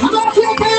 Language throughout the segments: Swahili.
I'm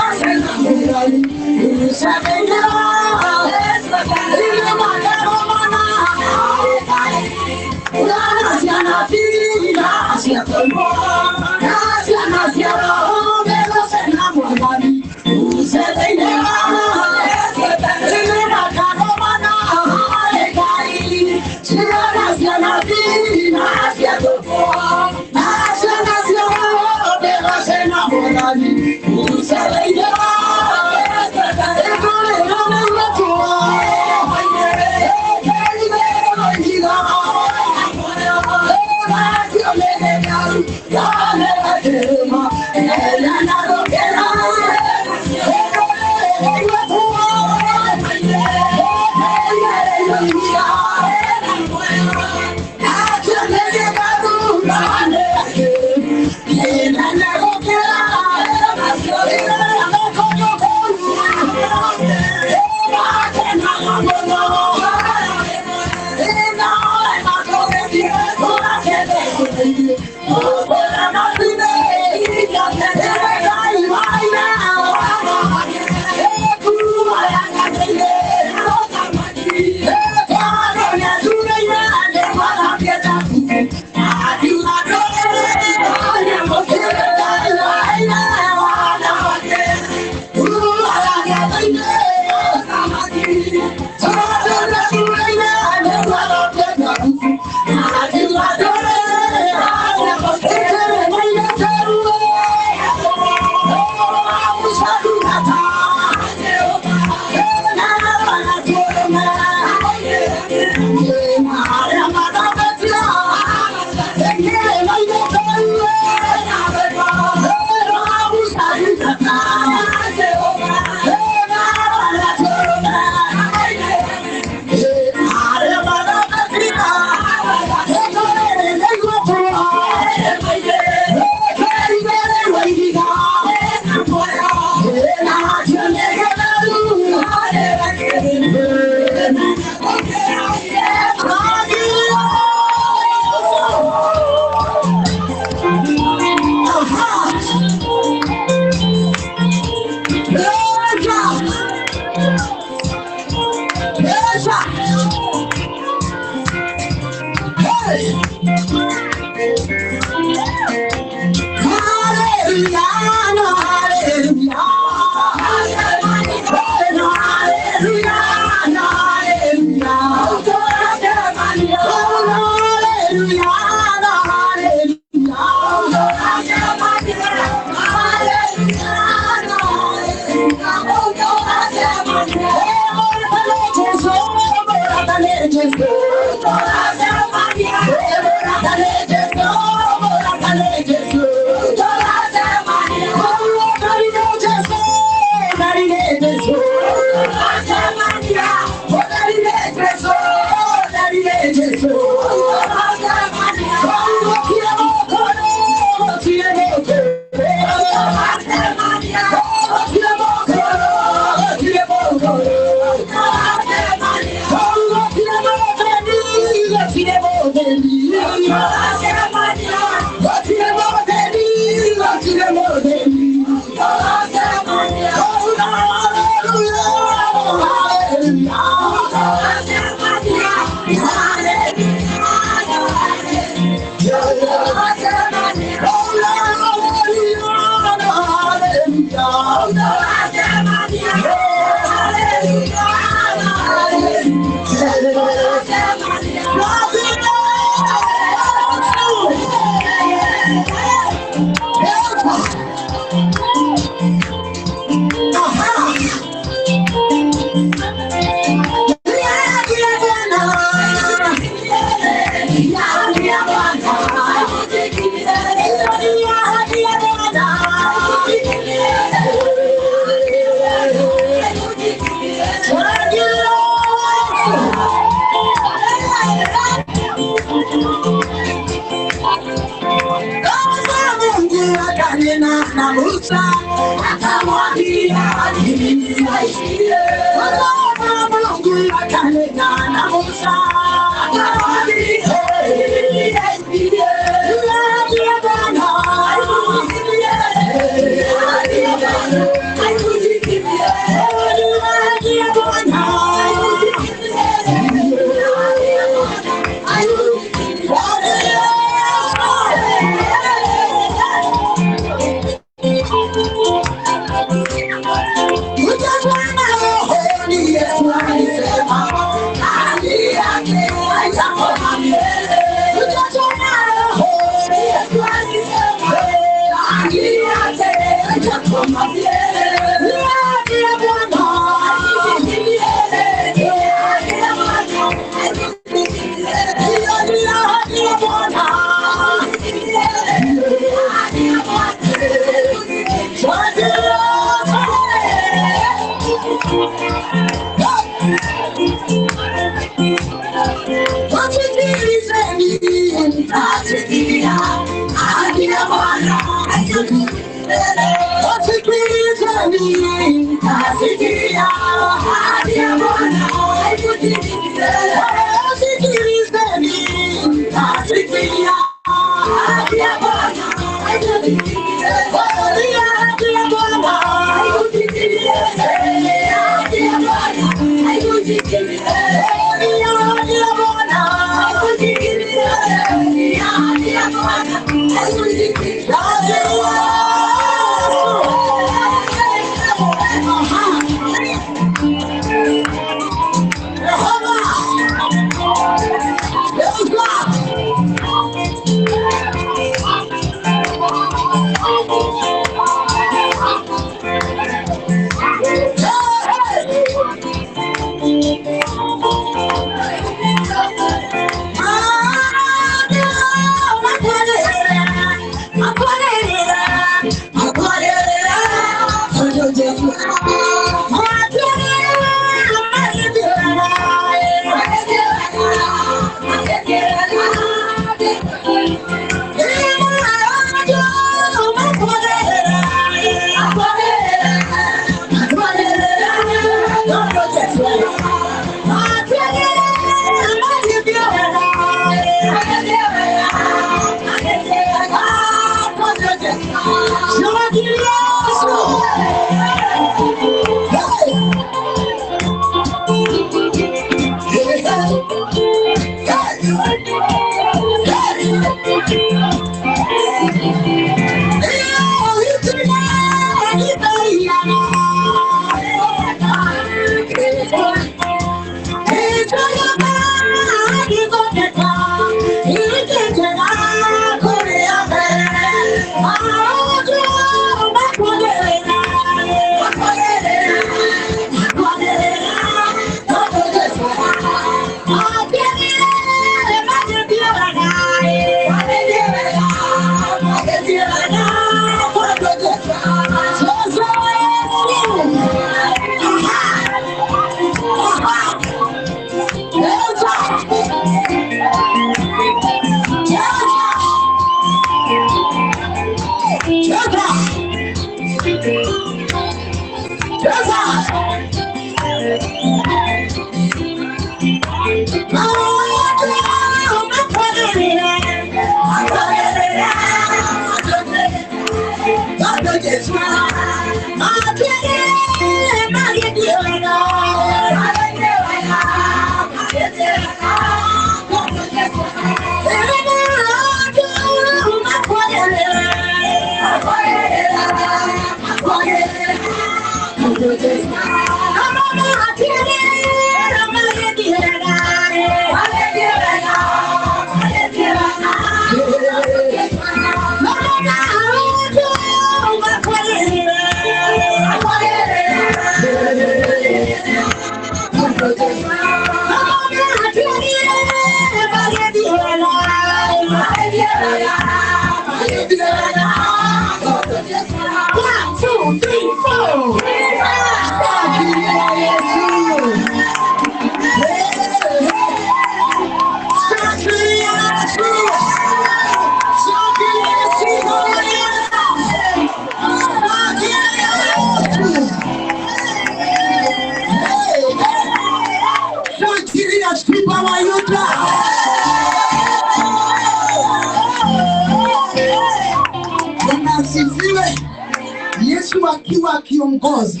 Yesu akiwa kiongoza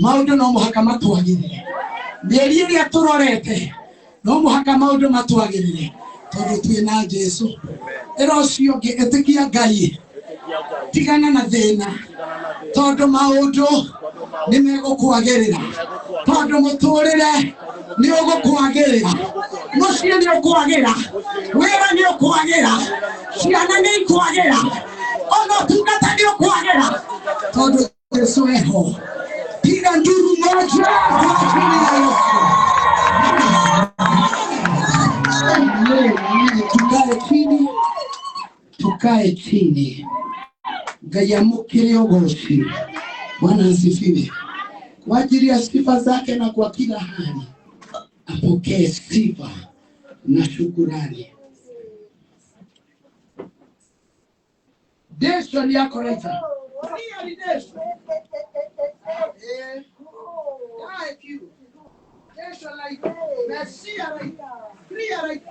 maundu no muhaka matwagirire mieri iria turorete no muhaka maundu matwagirire tondu twina Jesu erocio ngi etikia Ngai tigana na thina tondu maundu ni megukwagirira tondu muturire ni ugukwagirira mucie ni ukwagira wira ni ukwagira ciana ni ikwagira no tunatadio kwagera. Todo Yesu eho. Piga nduru moja kwa ajili ya Yesu. Tukae chini. Gayamukire ogoshi. Bwana asifiwe. Kwa ajili ya sifa zake na kwa kila hali, apokee sifa na shukurani. Desho ni yako reita. Desho like Mesia like clear like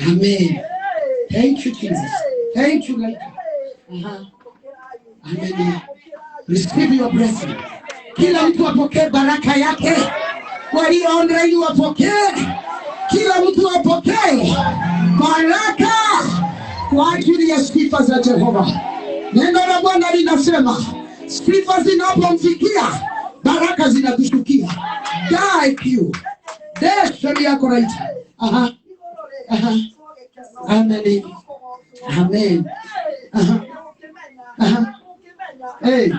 Amen. Thank you, Jesus. Thank you, God. Amen. Receive your blessing. Kila mtu apokee baraka yake. Walio online wapokee. Kila mtu apokee baraka kwa ajili ya sifa za Jehova. Neno la Bwana linasema sifa zinapomfikia baraka zinakushukia. Thank you. Desho yako right. Amen. Amen. Hey.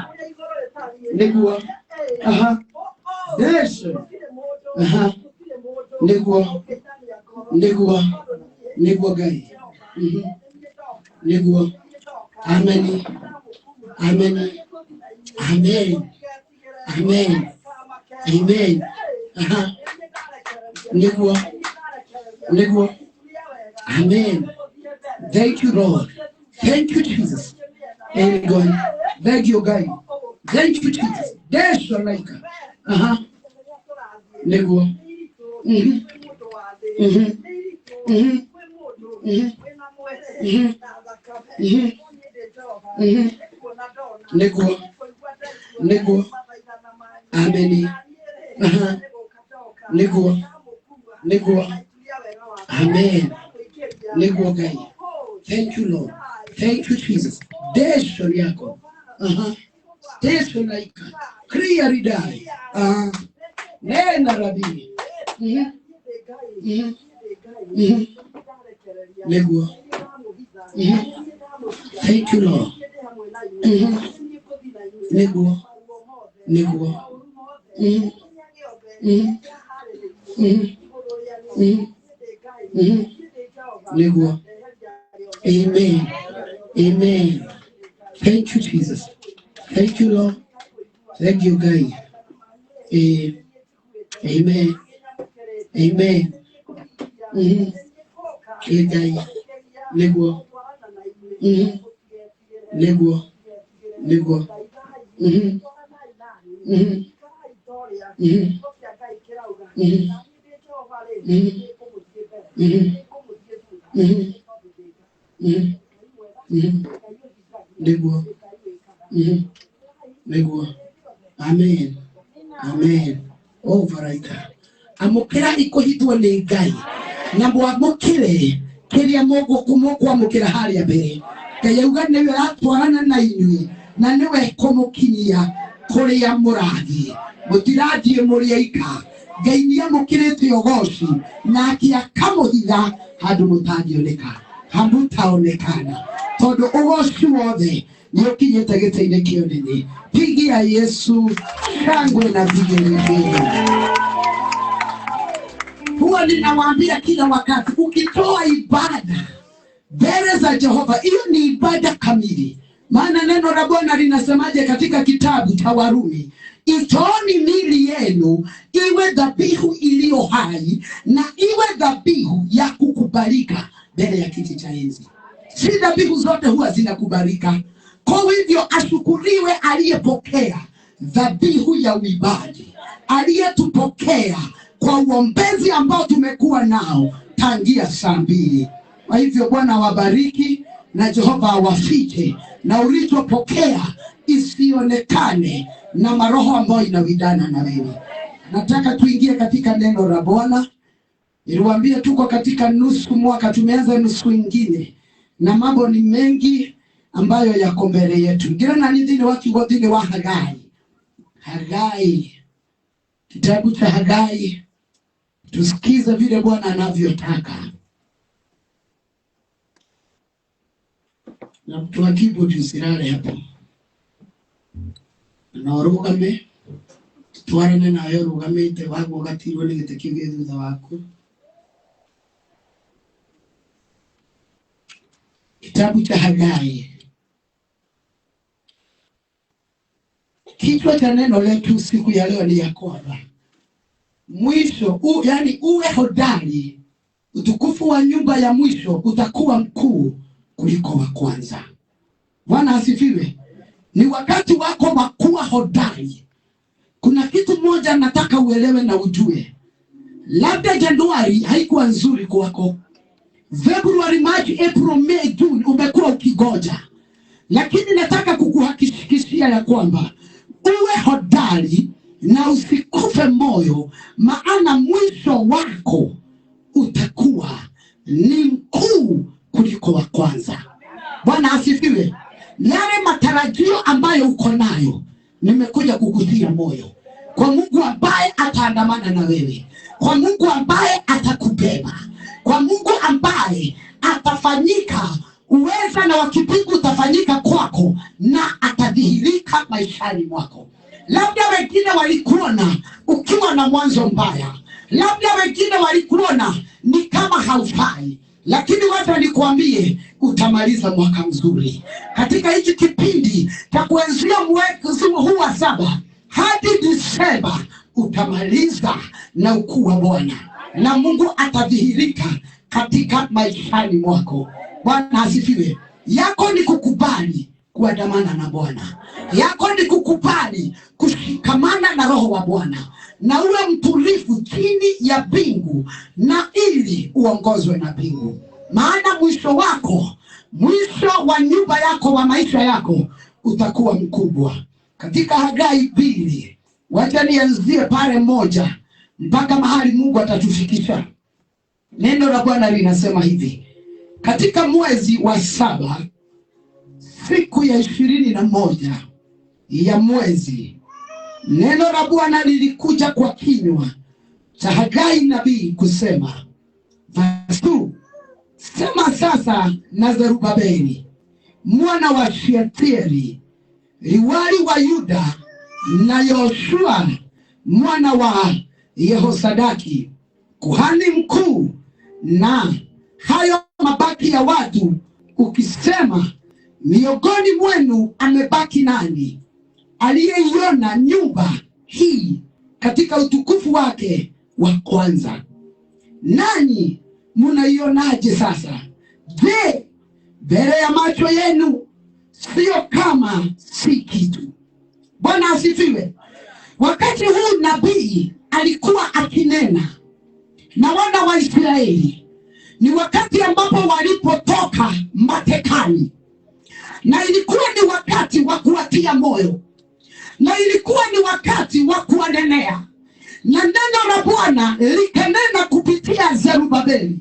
Negua. Desho. Negua gai. Negua. Amen. Amen. Amen. Amen. Amen. Negua. Amen. Thank you, Lord. Thank you, Jesus. Amen. Thank you, guy. Thank you, Jesus. There's your like. Negua. Negua. Amen. Negua. Amen. Negua guy. Thank you, Lord. Thank you, Jesus. Desho yako. Desho like. Clear die. Nena rabi. Negua. Thank you, Lord. Negua. Negua. Amen. Amen. Thank you, Jesus. Thank you, Lord. Thank you, guys. Amen. Amen. Guys. Negua. Negua. Negua. Amen. Amen. Overraita. Amukira ikohitwa ni Ngai. Na mwamukire kiria mogo kumoko amukira hari mbere. Kayuga niwe atwarana na inyui na niwe kumukinyia kuria murathi. Mutirathie muriaika. Ngai ni amukirite ogoci na akiakamuhitha handu mutangioneka. Hamutaonekana. Tondu ugoci wothe ni ukinyete gite-ini kio nene. Pigia Yesu shangwe na vigelegele. Huwa ninawaambia kila wakati, ukitoa ibada mbele za Jehova, hiyo ni ibada kamili. Maana neno la Bwana linasemaje katika kitabu cha Warumi? Itoeni miili yenu iwe dhabihu iliyo hai na iwe dhabihu ya kukubalika mbele ya kiti cha enzi. Si dhabihu zote huwa zinakubalika. Kwa hivyo ashukuriwe aliyepokea dhabihu ya uibadi, aliyetupokea kwa uombezi ambao tumekuwa nao tangia saa 2. Kwa hivyo Bwana wabariki na Jehova awafiche, na ulichopokea isionekane na maroho ambayo inawidana na wewe. Nataka tuingie katika neno la Bwana. Niliwaambia tuko katika nusu mwaka, tumeanza nusu nyingine na mambo ni mengi ambayo yako mbele yetu. Ngira na nini watu wote wa Hagai. Hagai. Kitabu cha Hagai. Tusikize vile Bwana anavyotaka. Na mtu wa keyboard usilale hapo. Na orugame. Twarane nayo rugamite wago gatirwo ni gite kige thutha waku. Kitabu cha Hagai. Kichwa cha neno letu siku ya leo ni ya kwamba mwisho, yani uwe hodari, utukufu wa nyumba ya mwisho utakuwa mkuu kuliko wa kwanza. Bwana asifiwe. Ni wakati wako wa kuwa hodari. Kuna kitu moja nataka uelewe na ujue. Labda Januari haikuwa nzuri kwako. February, March, April, May, June umekuwa ukigoja. Lakini nataka kukuhakikishia ya kwamba uwe hodari na usikufe moyo, maana mwisho wako utakuwa ni mkuu kuliko wa kwanza. Bwana asifiwe. Yale matarajio ambayo uko nayo, nimekuja kukutia moyo. Kwa Mungu ambaye ataandamana na wewe, kwa Mungu ambaye atakubeba, kwa Mungu ambaye atafanyika uweza na wakipingu utafanyika kwako na atadhihirika maishani mwako. Labda wengine walikuona ukiwa na mwanzo mbaya, labda wengine walikuona ni kama haufai, lakini wacha nikuambie utamaliza mwaka mzuri. Katika hiki kipindi cha kuanzia mwezi huu wa 7 hadi Disemba utamaliza na ukuu wa Bwana, na Mungu atadhihirika katika maishani mwako. Bwana asifiwe. Yako ni kukubali kuandamana na Bwana. Yako ni kukubali kushikamana na Roho wa Bwana, na uwe mtulivu chini ya mbingu, na ili uongozwe na mbingu. Maana mwisho wako, mwisho wa nyumba yako, wa maisha yako utakuwa mkubwa. Katika Hagai 2, wacha nianzie pale 1 mpaka mahali Mungu atatufikisha. Neno la Bwana linasema hivi: katika mwezi wa 7, siku ya 21 ya mwezi, neno la Bwana lilikuja kwa kinywa cha Hagai nabii kusema, verse 2, sema sasa na Zerubabeli mwana wa Shealtieli liwali wa Yuda, na Yoshua mwana wa Yehosadaki kuhani mkuu, na hayo mabaki ya watu, ukisema, miongoni mwenu amebaki nani aliyeiona nyumba hii katika utukufu wake wa kwanza? Nanyi munaionaje sasa? Je, mbele ya macho yenu sio kama si kitu? Bwana asifiwe. Wakati huu nabii alikuwa akinena na wana wa Israeli, ni wakati ambapo walipotoka matekani, na ilikuwa ni wakati wa kuwatia moyo, na ilikuwa ni wakati wa kuwanenea, na neno la Bwana likanena kupitia Zerubabeli,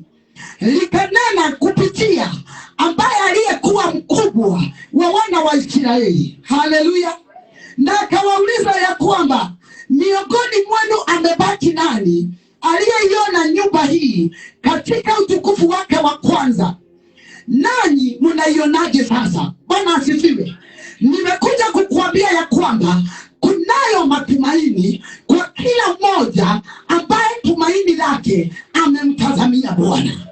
likanena kupitia ambaye aliyekuwa mkubwa wa wana wa Israeli. Haleluya. Na akawauliza ya kwamba, miongoni mwenu amebaki nani aliyeiona nyumba hii katika utukufu wake wa kwanza? Nanyi munaionaje sasa? Bwana asifiwe. Nimekuja kukuambia ya kwamba kunayo matumaini kwa kila mmoja ambaye tumaini lake amemtazamia Bwana.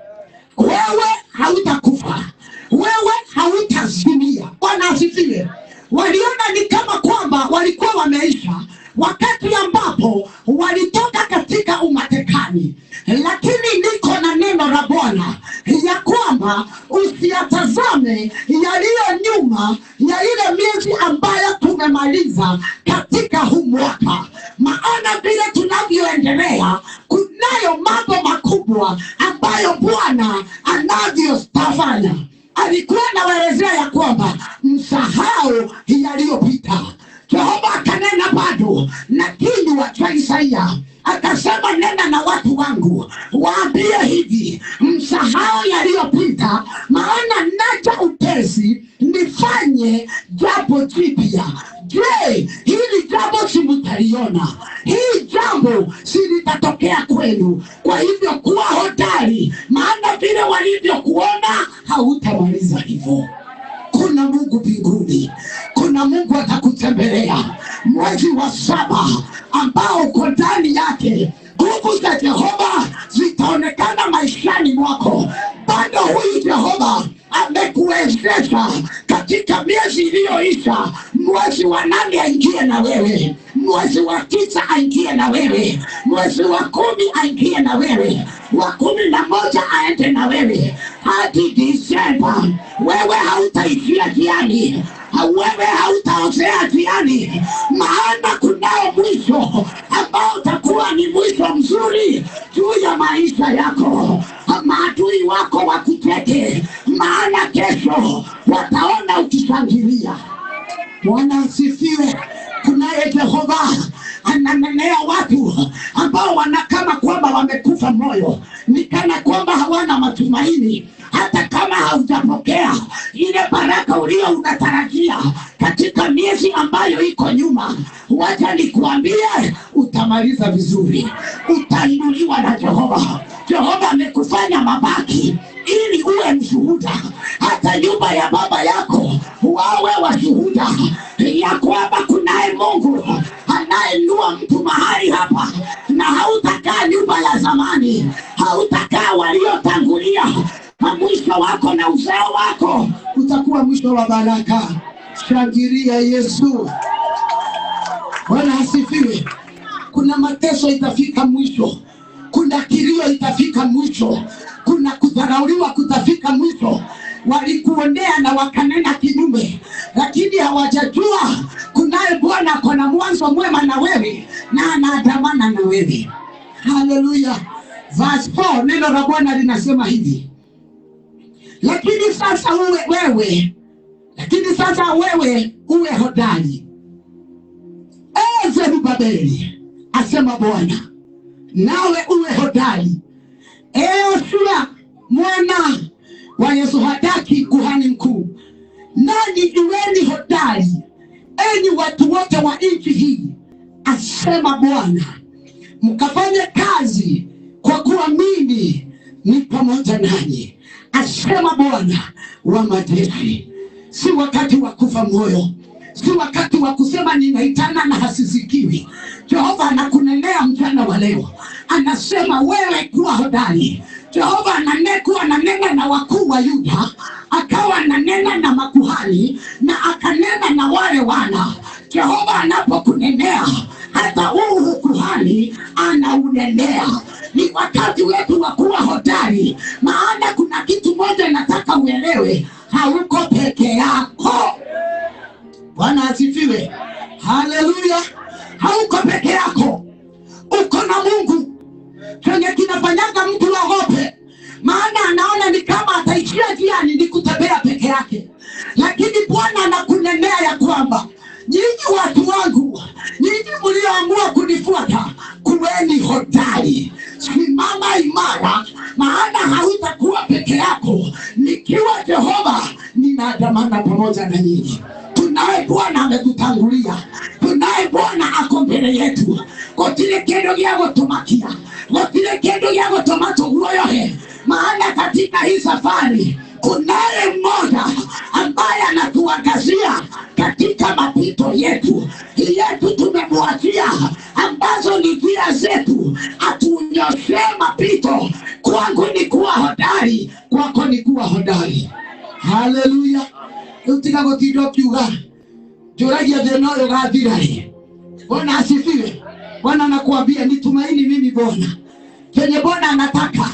Wewe hautakufa, wewe hautazimia. Bwana asifiwe. Waliona ni kama kwamba walikuwa wameisha wakati ambapo walitoka katika umatekani, lakini niko na neno la Bwana ya kwamba usiyatazame yaliyo nyuma ya ile miezi ambayo tumemaliza katika huu mwaka, maana vile tunavyoendelea kunayo mambo makubwa ambayo Bwana anavyostafanya. Alikuwa anawaelezea ya kwamba msahau yaliyopita. Jehova akanena bado na kinywa cha Isaia, akasema, nena na watu wangu waambie hivi, msahau yaliyopita, maana naja upesi nifanye nifanye jambo jipya. Je, hili jambo si mtaliona? Hii jambo si litatokea kwenu? Kwa hivyo kuwa hodari, maana vile walivyokuona hautamaliza hivyo. Kuna Mungu mbinguni, kuna Mungu atakutembelea mwezi wa 7 ambao uko ndani yake. Nguvu za Jehova zitaonekana maishani mwako. Bado huyu Jehova amekuwezesha katika miezi iliyoisha. Mwezi wa 8 aingie na wewe, mwezi wa 9 aingie na wewe, mwezi wa 10 aingie na wewe, wa 11 aende na wewe hadi Disemba. Wewe hautaishia jiani, wewe hautaozea jiani, maana kunao mwisho ambao utakuwa ni mwisho mzuri juu ya maisha yako. Maadui wako wakuteke, maana kesho wataona ukishangilia. Bwana asifiwe. Kunaye Jehova ananenea watu ambao wanakama kwamba wamekufa moyo, ni kana kwamba hawana matumaini. Hata kama haujapokea ile baraka ulio unatarajia katika miezi ambayo iko nyuma, wacha nikuambie, utamaliza vizuri, utainuliwa na Jehova. Jehova amekufanya mabaki ili uwe mshuhuda, hata nyumba ya baba yako wawe washuhuda ya kwamba kunaye Mungu anainua mtu mahali hapa. Na hautakaa nyumba ya zamani, hautakaa waliotangulia. Mwisho wako na uzao wako utakuwa mwisho wa baraka. Shangilia Yesu. Bwana asifiwe. Kuna mateso itafika mwisho, kuna kilio itafika mwisho, kuna kudharauliwa kutafika mwisho. Walikuonea na wakanena kinyume, lakini hawajajua kunaye Bwana kuna mwanzo mwema na wewe, na anaandamana na wewe. Haleluya. Verse 4, neno la Bwana linasema hivi: lakini sasa wewe uwe hodari, Zerubabeli, asema Bwana, nawe uwe hodari, Yoshua mwana wa Yehosadaki kuhani mkuu, nanyi iweni hodari, enyi watu wote wa nchi hii, asema Bwana, mkafanye kazi, kwa kuwa mimi ni pamoja nanyi, asema Bwana wa majeshi. Si wakati wa kufa moyo, si wakati wa kusema ninaitana na hasisikiwi. Jehova anakunenea mchana wa leo, anasema wewe kuwa hodari. Jehova ananena na wakuu wa Yuda, akawa ananena na makuhani, na akanena na wale wana. Jehova anapokunenea, hata huu kuhani anaunenea. Ni wakati wetu wa kuwa hodari, maana kuna kitu moja nataka uelewe, hauko peke yako. Bwana asifiwe. Haleluya. Hauko peke yako, uko na Mungu. Chenye kinafanyanga mtu waogope, maana anaona ni kama ataishia jiani ni kutembea peke yake. Lakini Bwana anakunenea ya kwamba nyinyi watu wangu, nyinyi mlioamua kunifuata, kuweni hodari, simama imara, maana hautakuwa peke yako. Nikiwa Jehova ninaandamana pamoja na nyinyi. Tunaye Bwana ametutangulia, tunaye Bwana ako mbele yetu. Gotire kendo gya gutumakia, gotire kendo gya gutomato guoyohe. Maana katika hii safari kunaye mmoja ambaye anatuangazia katika mapito yetu tumemwachia, ambazo ni njia zetu, atunyoshe mapito. Kwangu ni kuwa hodari, kwako ni kuwa hodari. Haleluya. Utika gotido kiuga joragia thenoyo gathirari. Bwana asifiwe. Bwana anakuambia nitumaini mimi Bwana. Kenye Bwana anataka,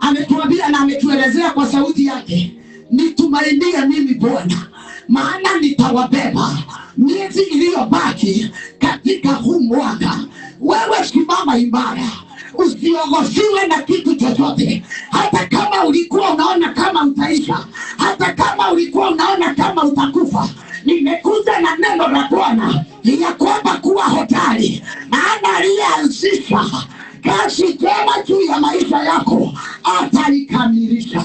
ametuambia na ametuelezea kwa sauti yake, nitumainie mimi Bwana, maana nitawabeba miezi iliyobaki katika huu mwaka. Wewe simama imara, usiogosiwe na kitu chochote. Hata kama ulikuwa unaona kama utaisha, hata kama ulikuwa unaona kama utakufa, nimekuja na neno la Bwana ya kwamba kuwa hodari, maana aliyeanzisha kazi njema juu ya maisha yako ataikamilisha.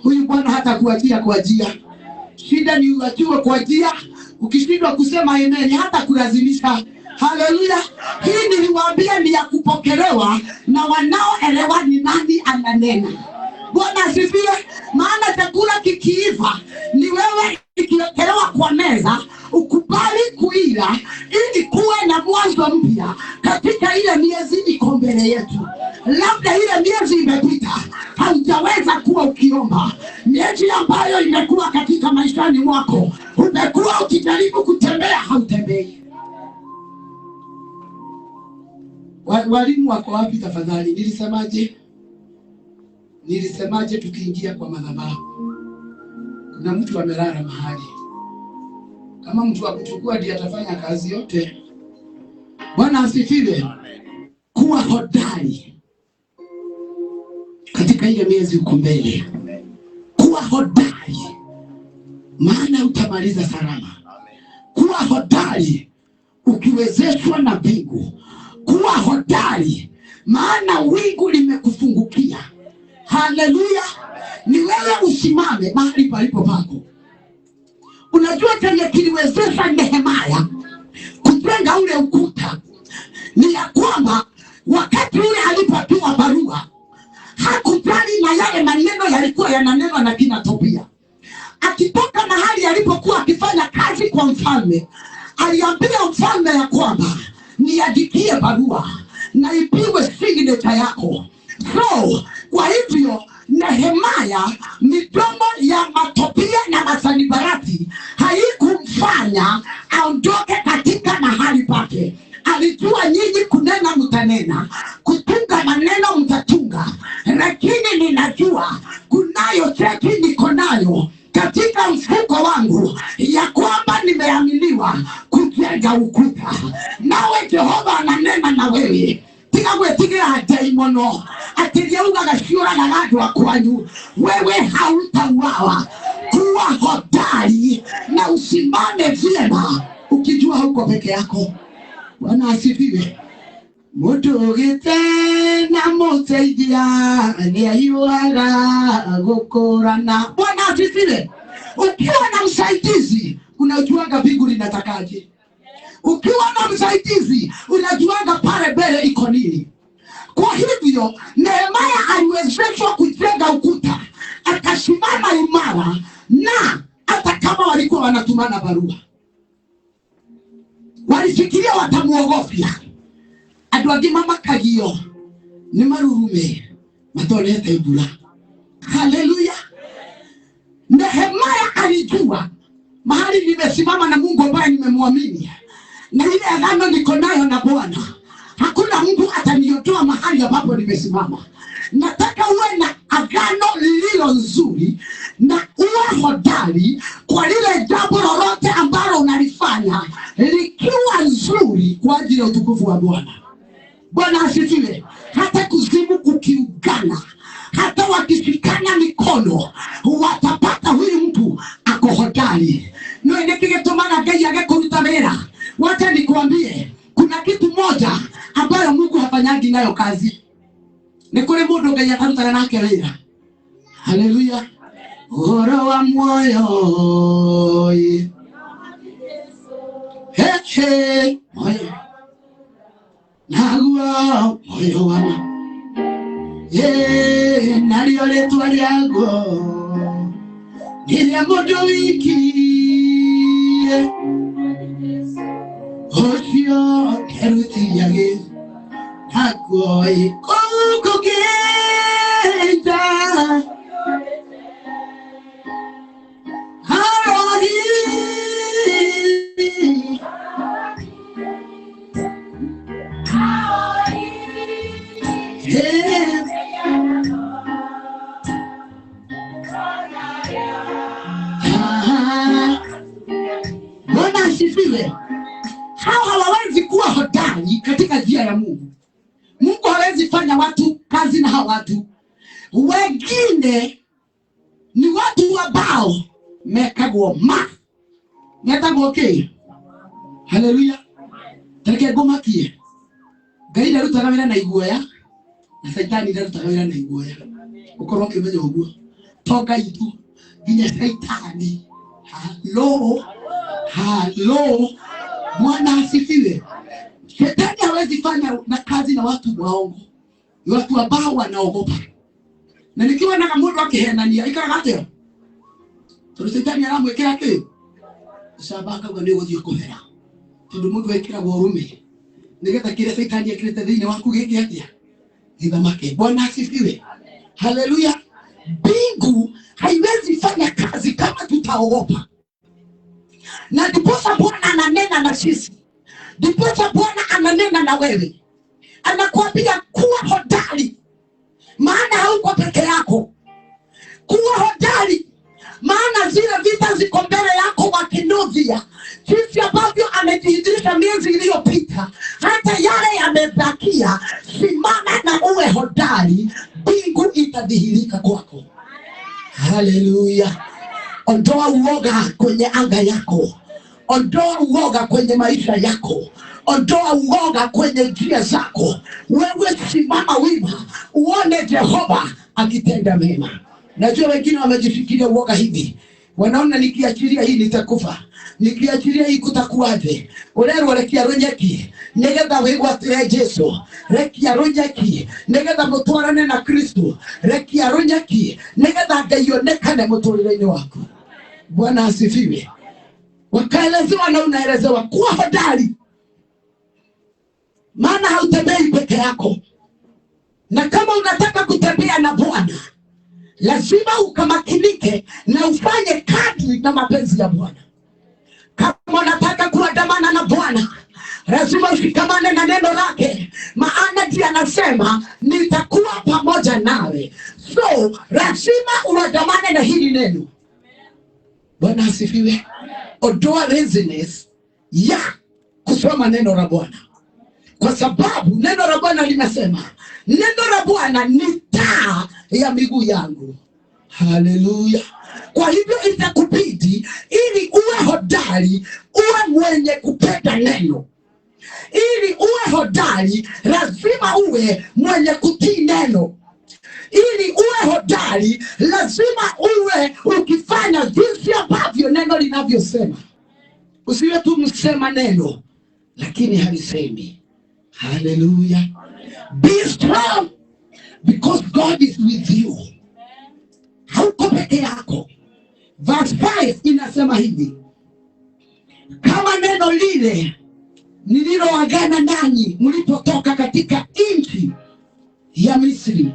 Huyu Bwana hata kuachia kwa ajia. Shida ni uachiwe kwa njia. Ukishindwa kusema amen hata kulazimisha. Haleluya. Hii niliwaambia ni ya kupokelewa na wanaoelewa ni nani ananena. Bwana asifiwe. Maana chakula kikiiva ni wewe ikiwekelewa kwa meza ukubali kuila ili kuwe na mwanzo mpya katika ile miezi iko mbele yetu. Labda ile miezi imepita haujaweza kuwa ukiomba. Miezi ambayo imekuwa katika maishani mwako umekuwa ukijaribu kutembea hautembei. Walimu wako wapi tafadhali? Nilisemaje tukiingia kwa madhabahu? Kuna mtu amelala mahali. Kama mtu wa kuchukua ndiye atafanya kazi yote. Bwana asifiwe. Kuwa hodari katika ile miezi uko mbele. Kuwa hodari maana utamaliza salama. Kuwa hodari ukiwezeshwa na mbingu. Kuwa hodari maana wingu limekufungukia. Haleluya. Ni wewe usimame mahali palipo pako. Unajua chenye kiliwezesha Nehemia kujenga ule ukuta ni ya kwamba wakati ule alipopewa barua hakujali na yale maneno yalikuwa yananenwa na kina Tobia. Akitoka mahali alipokuwa akifanya kazi kwa mfalme, aliambia mfalme ya kwamba niandikie barua na ipigwe signature yako. So kwa hivyo Nehemia, midomo ya Tobia na Sanbalati haikumfanya aondoke katika mahali pake. Alijua nyinyi kunena mtanena, kutunga maneno mtatunga, lakini ninajua kunayo cheki niko nayo katika mfuko wangu ya kwamba nimeaminiwa kujenga ukuta. Nawe Jehova ananena na wewe. Tika gwetigira daimono atiliauga gashiora na gadu akwanyu, wewe hautauawa. Kuwa hodari na usimame vyema ukijua huko peke yako. Bwana asifiwe. Mutugite na musaidia ni ayuaga gukorana. Bwana asifiwe. Ukiwa na msaidizi unajuaga mbingu linatakaje. Ukiwa na msaidizi unajuaga pale mbele iko nini. Kwa hivyo Nehemia aliwezeshwa kujenga ukuta, akasimama imara, na hata kama walikuwa wanatumana barua walifikiria watamuogofia. Adwagima makagio ni marurume matoleta ibula. Haleluya. Nehemia alijua mahali nimesimama na Mungu ambaye nimemwamini, na ile agano niko nayo na Bwana, hakuna mtu ataniondoa mahali ambapo nimesimama. Nataka uwe na agano lililo nzuri na uwe hodari kwa lile jambo lolote ambalo unalifanya likiwa nzuri kwa ajili ya utukufu wa Bwana. Bwana asifiwe. Hata kuzimu kukiugana, hata wakishikana mikono, watapata huyu mtu ako hodari. No inekigetumana Ngai agekuruta wira. Wacha nikuambie, kuna kitu moja ambayo Mungu hafanyagi nayo kazi. Ni kule mundu Ngai ataruta nake wira. Haleluya. Oro wa moyo. Heche moyo. Nagua moyo wana. Nalio letu aliago. Nilia mojo wiki. Oshio keruti yage. Nagoi kuku kenda. Harodi. Bwana asifiwe. Hao hawawezi kuwa hodari katika njia ya Mungu. Mungu hawezi fanya watu kazi na hao watu. Wengine ni watu ambao mekagwo ma. Nyatagwo okay. Haleluya. Tareke goma kie. Ngai ndarutaga wĩra na iguoya, na Saitani ndarutaga wĩra na iguoya. Ukorwo ukimenya uguo. To Ngai tu, nginya Saitani. Halo, halo, Bwana asifiwe. Shetani hawezi fanya na kazi na watu waongo, watu ambao wanaogopa. Na nikiwa na kamudu akihenania ikagate shetani aramwekera ki sabaka ngo nigo thio kuhera tondu mundu ekira borume nigetha kile shetani akirete thini waku giki atia githamake. Bwana asifiwe, haleluya. Mbingu haiwezi fanya kazi kama tutaogopa, na ndiposa Bwana ananena na sisi, ndiposa Bwana ananena na wewe, anakuambia kuwa hodari, maana hauko peke yako. Kuwa hodari, maana zile vita ziko mbele yako wakinovia. Jinsi ambavyo amejidhihirisha miezi iliyopita, hata yale yamebakia. Simama na uwe hodari, mbingu itadhihirika kwako. Haleluya. Ondoa uoga kwenye anga yako, ondoa uoga kwenye maisha yako, ondoa uoga kwenye njia zako. Wewe simama wima, uone Jehova akitenda mema. Najua wengine wamejifikiria uoga hivi, wanaona nikiachilia hii nitakufa, nikiachilia hii kutakuaje. Ulero rekia ronyeki negetha wigwatire Jesu, rekia ronyeki negetha mutwarane na Kristo, rekia ronyeki negetha Ngai onekane muturire-ini waku. Bwana asifiwe. Wakaelezewa na unaelezewa kuwa hodari, maana hautembei peke yako. Na kama unataka kutembea na Bwana, lazima ukamakinike na ufanye kadri na mapenzi ya Bwana. Kama unataka kuandamana na Bwana, lazima ushikamane na neno lake, maana ndiye anasema nitakuwa pamoja nawe. So lazima uandamane na hili neno. Bwana asifiwe. Ondoa laziness ya kusoma neno la Bwana, kwa sababu neno la Bwana linasema, neno la Bwana ni taa ya miguu yangu. Haleluya. Kwa hivyo itakubidi, ili uwe hodari, uwe mwenye kupenda neno. Ili uwe hodari, lazima uwe mwenye kutii neno. Ili uwe hodari, lazima uwe ukifanya jinsi ambavyo neno linavyosema. Usiwe tu msema neno lakini halisemi. Hallelujah. Be strong because God is with you. Hauko peke yako. Verse 5 inasema hivi: kama neno lile nililoagana nanyi mlipotoka katika nchi ya Misri,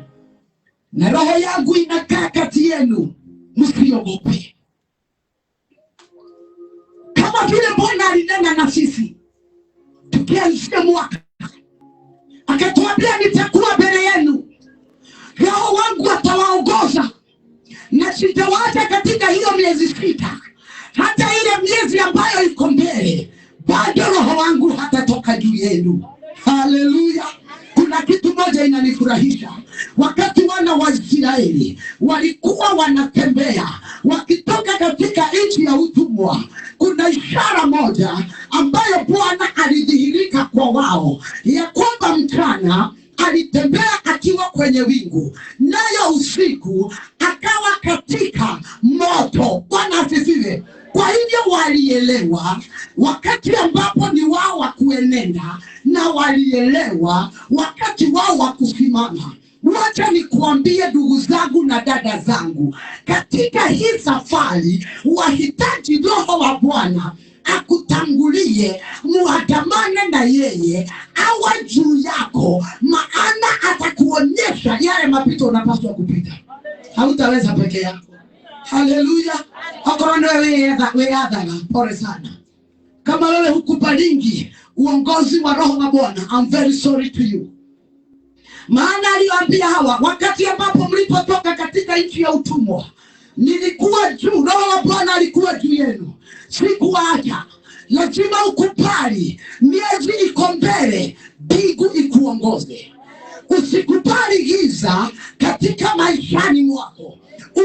na roho yangu inakaa kati yenu, msiogope. Kama vile Bwana alinena na sisi tukianzia mwaka, akatuambia nitakuwa mbele yenu, roho wangu atawaongoza, na sitawaacha katika hiyo miezi 6. Hata ile miezi ambayo iko mbele, bado roho wangu hatatoka juu yenu. Haleluya. Kuna kitu moja inanifurahisha. Wakati wana wa Israeli walikuwa wanatembea wakitoka katika nchi ya utumwa, kuna ishara moja ambayo Bwana alidhihirika kwa wao, ya kwamba mchana alitembea akiwa kwenye wingu, nayo usiku akawa katika moto. Bwana asifiwe. Kwa hivyo walielewa wakati ambapo ni wao wa kuenenda, na walielewa wakati wao wa kusimama. Wacha nikuambie ndugu zangu na dada zangu, katika hii safari wahitaji Roho wa Bwana akutangulie, muandamane na yeye, awe juu yako, maana atakuonyesha yale mapito unapaswa kupita. Hautaweza peke yako. Haleluya. Hakorona wewe adhaga, pole sana. Kama wewe hukubalingi uongozi wa Roho wa Bwana, I'm very sorry to you. Maana aliwaambia hawa, wakati ambapo mlipotoka katika nchi ya utumwa, nilikuwa juu, Roho wa Bwana alikuwa juu yenu, sikuacha. Lazima ukubali, miezi iko mbele, mbingu ikuongoze. Usikubali giza katika maishani mwako.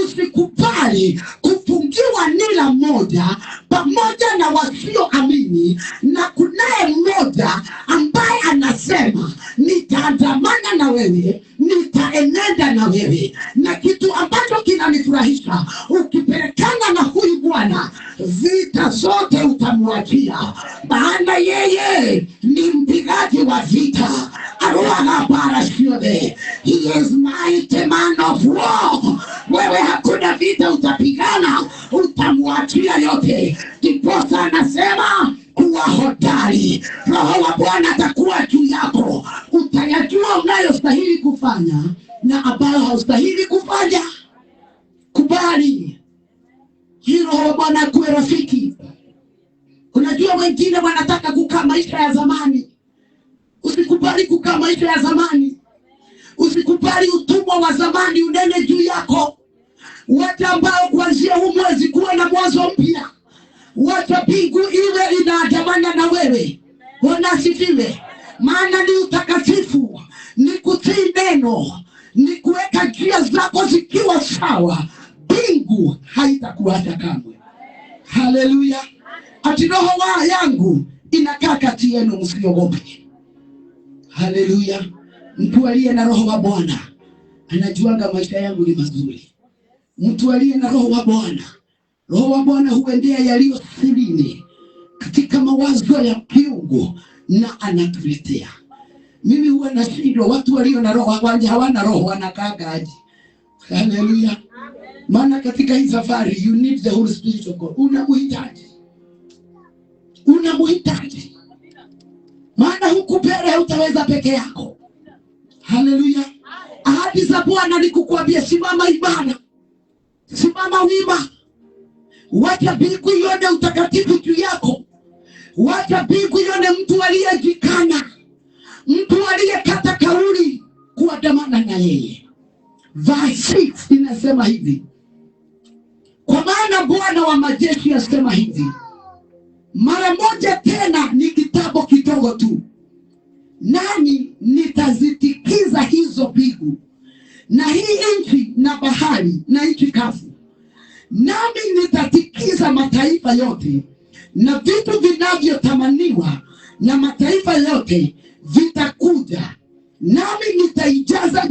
Usikubali kufungiwa nila moja pamoja na wasioamini, na kunaye mmoja ambaye anasema nitaandamana na wewe, nitaenenda na wewe. Na kitu ambacho kinanifurahisha, ukipelekana na huyu Bwana, vita zote utamwachia, maana yeye ni mpigaji wa vita. Aruana parashode, he is mighty man of war. Wewe hakuna vita utapigana, utamwachia yote. Ndiposa anasema kuwa hodari. Roho wa Bwana atakuwa juu yako, utayajua unayostahili kufanya na ambayo haustahili kufanya. Kubali hilo. Roho wa Bwana akuwe rafiki. Unajua wengine wanataka kukaa maisha ya zamani. Usikubali kukaa maisha ya zamani. Usikubali utumwa wa zamani unene juu yako. Wacha ambao kuanzia huu mwezi kuwa na mwanzo mpya. Wacha mbingu iwe inaandamana na wewe. Bwana asifiwe. Maana ni utakatifu, ni kutii neno, ni kuweka njia zako zikiwa sawa. Mbingu haitakuacha kamwe. Haleluya. Ati roho yangu inakaa kati yenu, msiogope. Haleluya. Mtu aliye na roho wa Bwana anajuanga maisha yangu ni mazuri. Mtu aliye na roho wa Bwana, roho wa Bwana huendea yaliyo sirini katika mawazo ya kiungu na anatuletea. Mimi huwa nashindwa watu walio na roho hawana roho wanakaaga aje. Haleluya. Maana katika hii safari you need the Holy Spirit of God. Unamuhitaji. Maana huku mbele hutaweza peke yako. Haleluya. Ahadi za Bwana ni kukuambia simama imara. Simama wima. Wacha mbingu ione utakatifu juu yako. Wacha mbingu ione mtu aliyejikana, mtu aliyekata kauli kuandamana na yeye. Verse 6 inasema hivi: kwa maana Bwana wa majeshi asema hivi, mara moja tena ni kitambo kidogo tu, nani nitazitikiza hizo mbingu na hii nchi na bahari na nchi kavu. Nami nitatikiza mataifa yote na vitu vinavyotamaniwa na mataifa yote vitakuja. Nami nitaijaza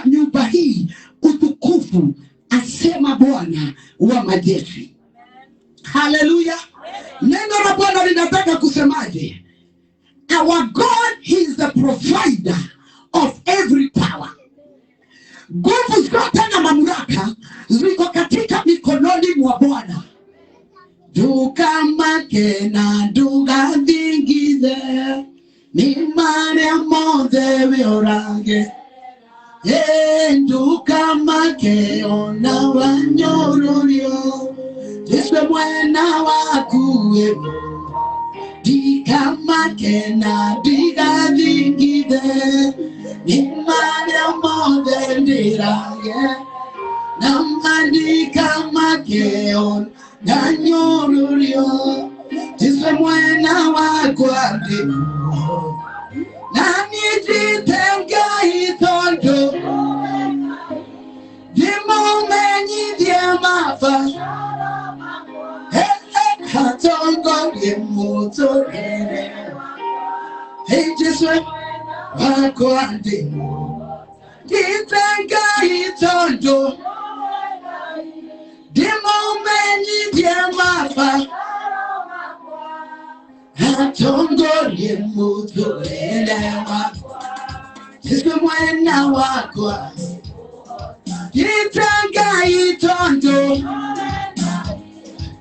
nyumba hii utukufu, asema Bwana wa majeshi. Haleluya. Neno la Bwana linataka kusemaje? Our God, he is the provider of every power. Nguvu zote na mamlaka ziko katika mikononi mwa Bwana. Dukamake na dugadingize mimane moze viorange. Dukamake ona wanyorurio Jiswe mwena wakuwe. Dikamake na digadingize mimane moze ndirange. Namadika makeon ganyorurio Jiswe mwena wakwandi. Nani jitenga itondo Dimo menyi diamafa. Hatongo yemoto ere. Jiswe wakwandi. Jitenga itondo Dimo menyi diamafa. Hatongo yemoto ere. Jiswe mwena wakwa. Jitenga itondo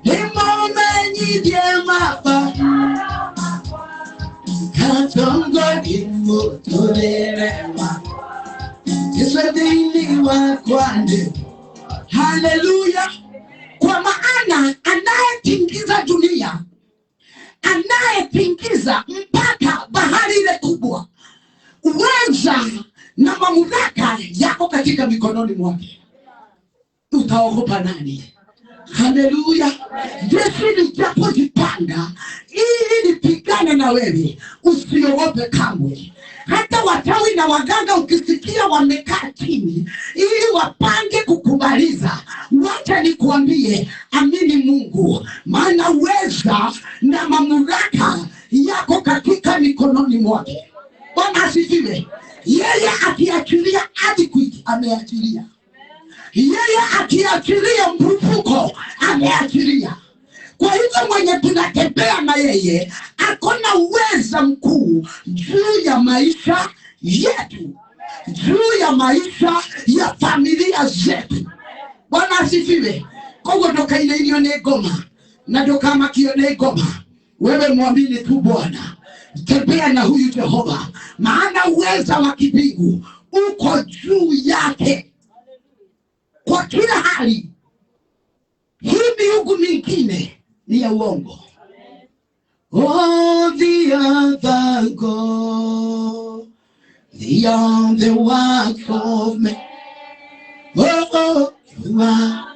Dimo menyi diamafa. Hatongo yemoto ere. Jiswe dini wakwande. Haleluya. Kwa maana anayetingiza dunia, anayetingiza mpaka bahari ile kubwa, uweza na mamlaka yako katika mikononi mwake. Utaogopa nani? Haleluya. Jeshi lijapojipanga ili lipigane na wewe, usiogope kamwe. Hata wachawi na waganga ukisikia wamekaa chini ili wapange kukubaliza, wacha nikuambie, amini Mungu, maana uweza na mamlaka yako katika mikononi mwake. Bwana asifiwe. Yeye akiachilia adequate ameachilia. Yeye akiachilia mpupuko ameachilia. Kwa hivyo mwenye tunatembea na yeye akona uweza mkuu juu ya maisha yetu, juu ya maisha ya familia zetu. Bwana asifiwe. Kwa toka ile iliyo negoma na doka makio negoma, wewe muamini tu Bwana, tembea na huyu Jehova, maana uweza wa kimbingu uko juu yake kwa kila hali. Hii miungu mingine ni ya uongo. Oh, the other God, they are the works of men. Oh, you are.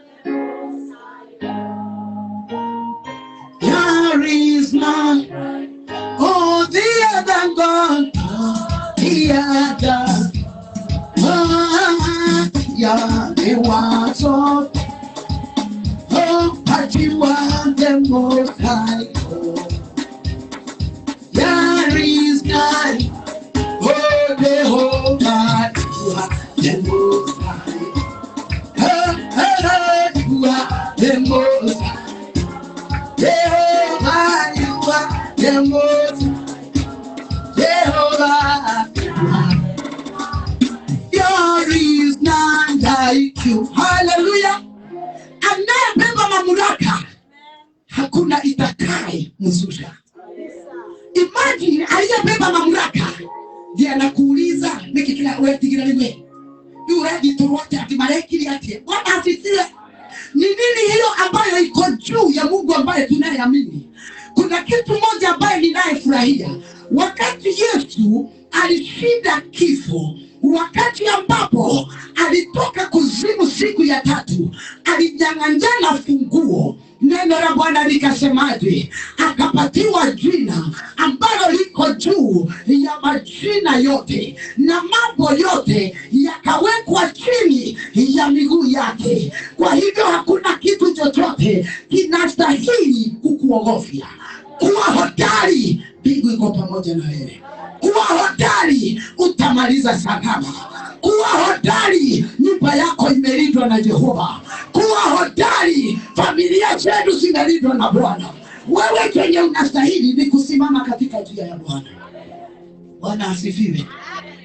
There is none. Oh, the other God, the other. Oh, yeah, the works of. Oh, but you are the most high. There is none. Oh, Jehovah, you are the most high. Oh, you are the most high. Jehovah, you are the most high. Jehovah, there is none like you. Hallelujah. Anayebeba mamlaka hakuna itakaye mzusha. Imagine aliyebeba mamlaka ndiye anakuuliza nikikila wewe tikila niwe yuraji turote ati malaiki ati Bwana asifiwe. Ni nini hiyo ambayo iko juu ya Mungu ambaye tunayeamini? Kuna kitu moja ambaye ninayefurahia. Wakati Yesu alishinda kifo, wakati ambapo alitoka kuzimu siku ya tatu, alinyang'anyana funguo. Neno la Bwana likasemaje? Akapatiwa jina ambalo liko juu ya majina yote, na mambo yote yakawekwa chini ya miguu yake. Kwa hivyo hakuna kitu chochote kinastahili kukuogofya. Kuwa hodari, mbingu iko pamoja na wewe. Kuwa hodari, utamaliza salama. Kuwa hodari, nyumba yako imelindwa na Jehova. Kuwa hodari, familia zetu zinalindwa na Bwana. Wewe kenye unastahili ni kusimama katika njia ya Bwana. Bwana asifiwe.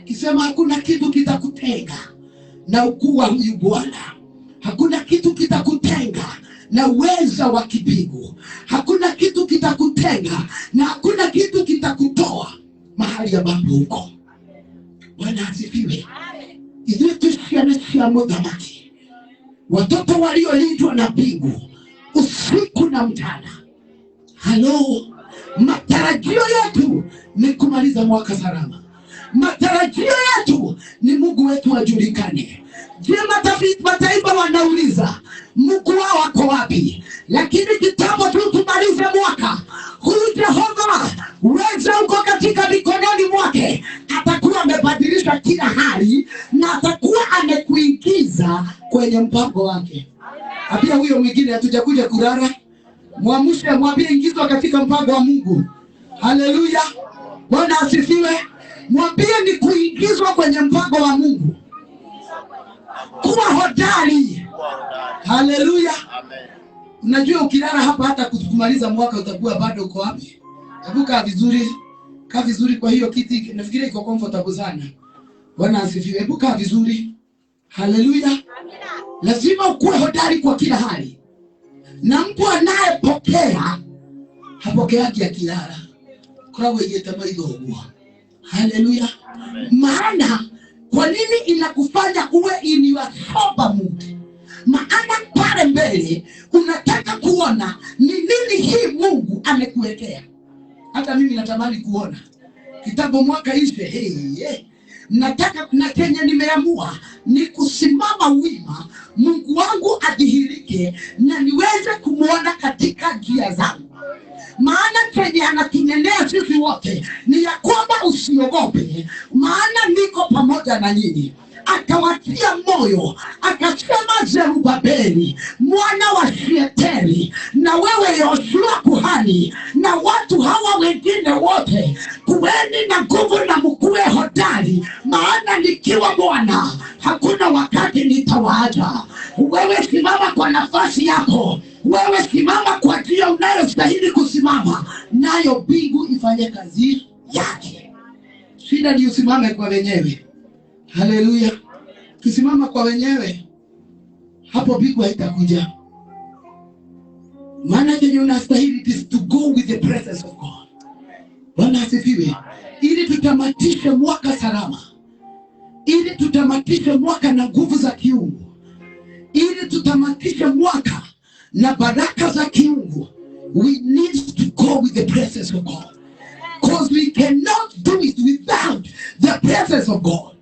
Kisema hakuna kitu kitakutenga na ukuu wa huyu Bwana. Hakuna kitu kitakutenga na uweza wa kimbingu. Hakuna kitu kitakutenga na hakuna kitu kitakutoa mahali ambapo uko. Bwana asifiwe. Idwe tusianesia mudhamaki, watoto waliolindwa na mbingu usiku na mchana. Halo, matarajio yetu ni kumaliza mwaka salama. Matarajio yetu ni Mungu wetu ajulikane. Je, mataifa wanauliza Mungu wao wako wapi? Lakini kitambo tu tumalize mwaka huyu Jehova uweza uko katika mikononi mwake. Atakuwa amebadilisha kila hali na atakuwa amekuingiza kwenye mpango wake. Apia huyo mwingine hatujakuja kulala, muamshe mwambie ingizwa katika mpango wa Mungu. Haleluya. Bwana asifiwe. Mwambie ni kuingizwa kwenye mpango wa Mungu. Kuwa hodari. Haleluya. Amen. Unajua ukilala hapa hata kumaliza mwaka utakuwa bado uko wapi? Hebu kaa vizuri. Kaa vizuri kwa hiyo kiti, nafikiri iko comfortable sana. Bwana asifiwe. Hebu kaa vizuri. Haleluya. Amina. Lazima ukuwe hodari kwa kila hali. Na mtu anayepokea hapokeagi akilala. Kwa wewe yetamaidogwa. Haleluya. Maana kwa nini inakufanya uwe in your sober mood? Maana pale mbele unataka kuona ni nini hii Mungu amekuwekea. Hata mimi natamani kuona kitabu mwaka ishe. Nataka na Kenya nimeamua ni kusimama wima, Mungu wangu adhihirike na niweze kumuona katika njia zangu. Maana Kenya anatunenea sisi wote ni ya kwamba usiogope, maana niko pamoja na nyinyi. Akawatia moyo, akasema Zerubabeli mwana wa Shealtieli, na wewe Yoshua kuhani, na watu hawa wengine wote, kuweni na nguvu na mkuwe hodari, maana nikiwa Bwana hakuna wakati nitawaacha. Wewe simama kwa nafasi yako, Wewe simama kwa njia unayostahili kusimama, nayo mbingu ifanye kazi yake. Shida ni usimame kwa wenyewe. Haleluya. Kisimama kwa wenyewe, hapo mbingu haitakuja. Maana yenye unastahili is to go with the presence of God. Bwana asifiwe. Ili tutamatishe mwaka salama, ili tutamatishe mwaka na nguvu za kiungu, ili tutamatishe mwaka na baraka za kiungu, we need to go with the presence of God, because we cannot do it without the presence of God.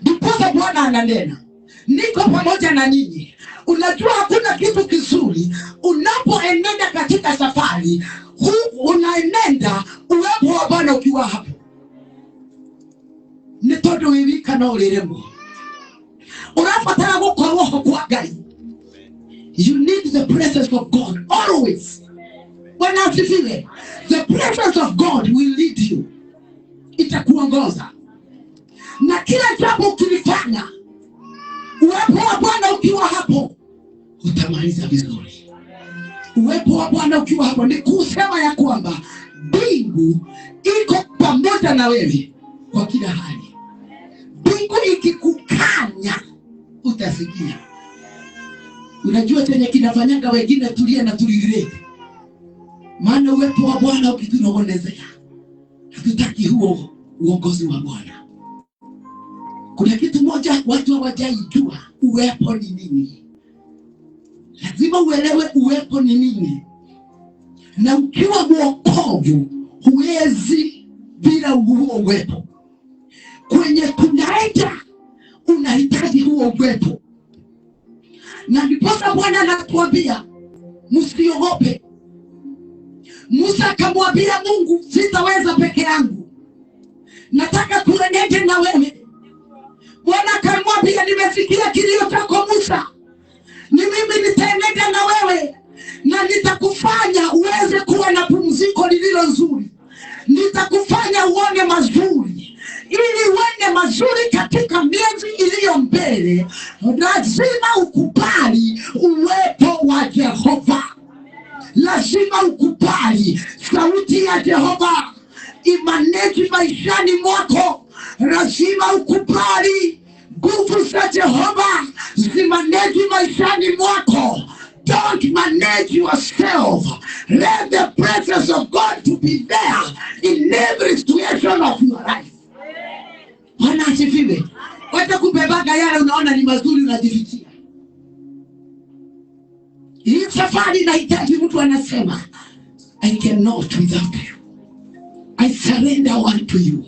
Ndiposa Bwana ananena, niko pamoja na ninyi. Unajua hakuna kitu kizuri unapoenenda katika safari, unaenenda uwepo wa Bwana ukiwa hapo. Ni todo wibika na uliremo. Unapatana kwa roho kwa Ngai. You need the presence of God always. Bwana asifiwe. The presence of God will lead you. Itakuongoza. Na kila jambo ukilifanya, uwepo wa Bwana ukiwa hapo, utamaliza vizuri. Uwepo wa Bwana ukiwa hapo ni kusema ya kwamba mbingu iko pamoja na wewe kwa kila hali. Mbingu ikikukanya utasikia. Unajua chenye kinafanyanga wengine tulia na tulirete. Maana uwepo wa Bwana ukitunong'onezea, hatutaki huo uongozi wa Bwana. Kuna kitu moja watu hawajaijua, uwepo ni nini. Lazima uelewe uwepo ni nini. Na ukiwa mwokovu huwezi bila huo uwepo. Kwenye tunaenda unahitaji huo uwepo. Na ndiposa Bwana anatuambia msiogope. Musa akamwambia Mungu, sitaweza peke yangu, nataka tuenende na wewe. Bwana akamwambia, nimesikia kilio chako Musa, ni mimi nitaenenda na wewe, na nitakufanya uweze kuwa na pumziko lililo nzuri. Nitakufanya uone mazuri. Ili uone mazuri katika miezi iliyo mbele, lazima ukubali uwepo wa Jehova. Lazima ukubali sauti ya Jehova imaneti maishani mwako. Lazima ukubali nguvu za Jehova zimaneti maishani mwako. Don't manage yourself. Let the presence of God to be there in every situation of your life. Bwana asifiwe. Wacha kubebaga yale unaona ni mazuri unajifichia. Hii safari inahitaji mtu anasema, I cannot without you. I surrender unto you.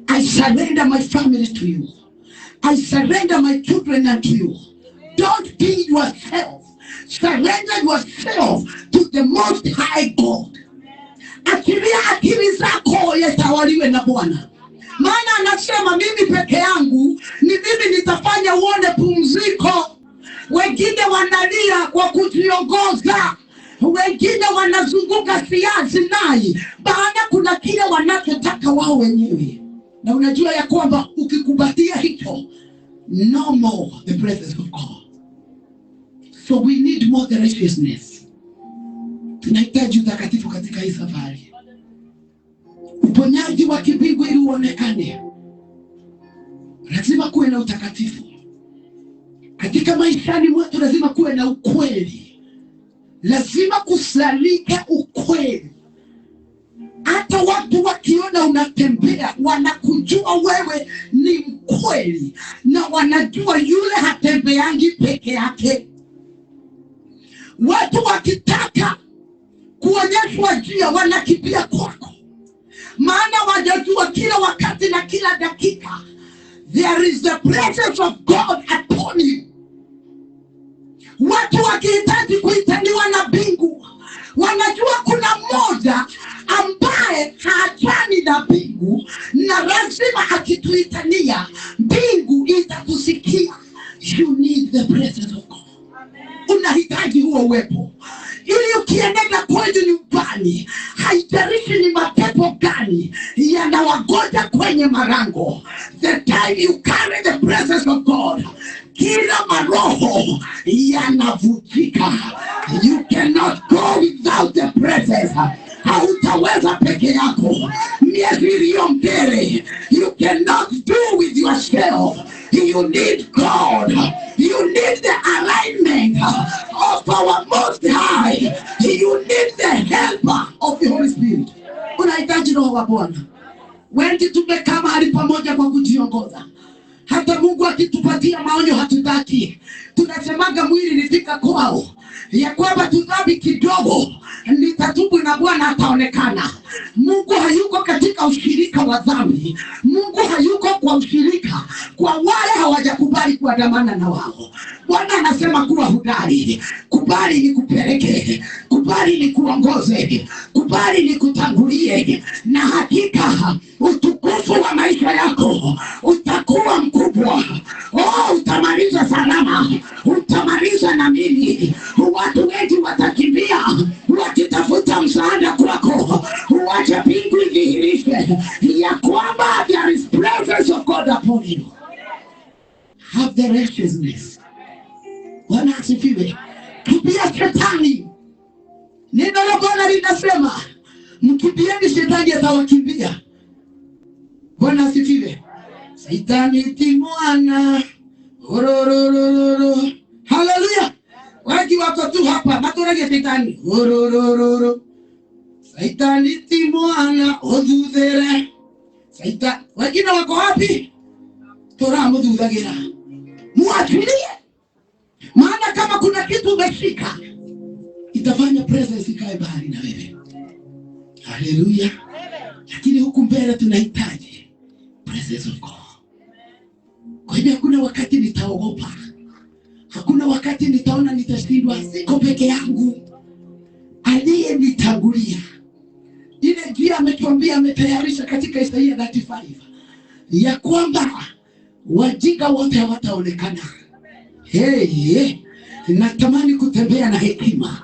I surrender my family to you. I surrender my children unto you. Don't be yourself. Surrender yourself to the Most High God. Achilia akili zako yatawaliwe na Bwana. Maana anasema mimi peke yangu ni mimi nitafanya uone pumziko. Wengine wanalia kwa kujiongoza. Wengine wanazunguka siasi nai. Baada kuna kile wanachotaka wao wenyewe. Na unajua ya kwamba ukikubatia hicho, no more the presence of God. So we need more the righteousness. Tunahitaji utakatifu katika hii safari. Uponyaji wa kimbingu ili uonekane, lazima kuwe na utakatifu. Katika maishani mwetu lazima kuwe na ukweli. Lazima kusalike ukweli. Hata watu wakiona unatembea, wanakujua wewe ni mkweli, na wanajua yule hatembeangi peke yake. Watu wakitaka kuonyeshwa njia wanakimbia kwako, maana wajajua kila wakati na kila dakika there is the presence of God upon you. Watu wakihitaji kuitaniwa na mbingu, wanajua kuna mmoja ambaye haachani na mbingu, na lazima akituitania mbingu itatusikia. You need the presence of God. Unahitaji huo uwepo ili ukienenda kwenye nyumbani, haijalishi ni mapepo gani yanawagoja kwenye marango. The time you carry the presence of God, kila maroho yanavunjika. You cannot go without the presence. Hautaweza peke yako. Miezi iliyo mbele, you cannot do with yourself. You need God. You need the alignment of our Most High. You need the helper of the Holy Spirit. Unahitaji Roho wa Bwana. Wengi tumekaa mahali pamoja kwa kujiongoza. Hata Mungu akitupatia maonyo hatutaki. Tunasemaga mwili nifika kwao, ya kwamba tudhambi kidogo nitatubu na Bwana ataonekana. Mungu hayuko katika ushirika wa dhambi. Mungu hayuko kwa ushirika kwa wale hawajakubali kuandamana na wao. Bwana anasema kuwa hodari. Kubali ni kupeleke, kubali ni kuongoze, kubali ni kutangulie, na hakika utukufu wa maisha yako utakuwa mkubwa. Utamaliza salama, utamaliza na mimi. Watu wengi watakimbia wakitafuta msaada kwako. Wacha mbingu idhihirishe ya kwamba there is presence of God upon you. Have the righteousness. Bwana asifiwe. Kimbia shetani. Neno la Bwana linasema mkimbieni shetani atawakimbia. Bwana asifiwe. Shetani timwana. Ororororo. Hallelujah. Wengi wako tu hapa matorage shetani. Ororororo. Shetani timwana odudhere. Shetani wengine wako wapi? Tora mududhagira. Muachilie. Maana kama kuna kitu umeshika, itafanya presence ikae bahari na wewe. Hallelujah. Lakini huku mbele tunahitaji presence of God. Kwa hivyo hakuna wakati nitaogopa. Hakuna wakati nitaona nitashindwa. Siko peke yangu. Aliye nitangulia. Ile njia ametuambia, ametayarisha katika Isaia 35 ya kwamba wajinga wote hawataonekana. Natamani kutembea na hekima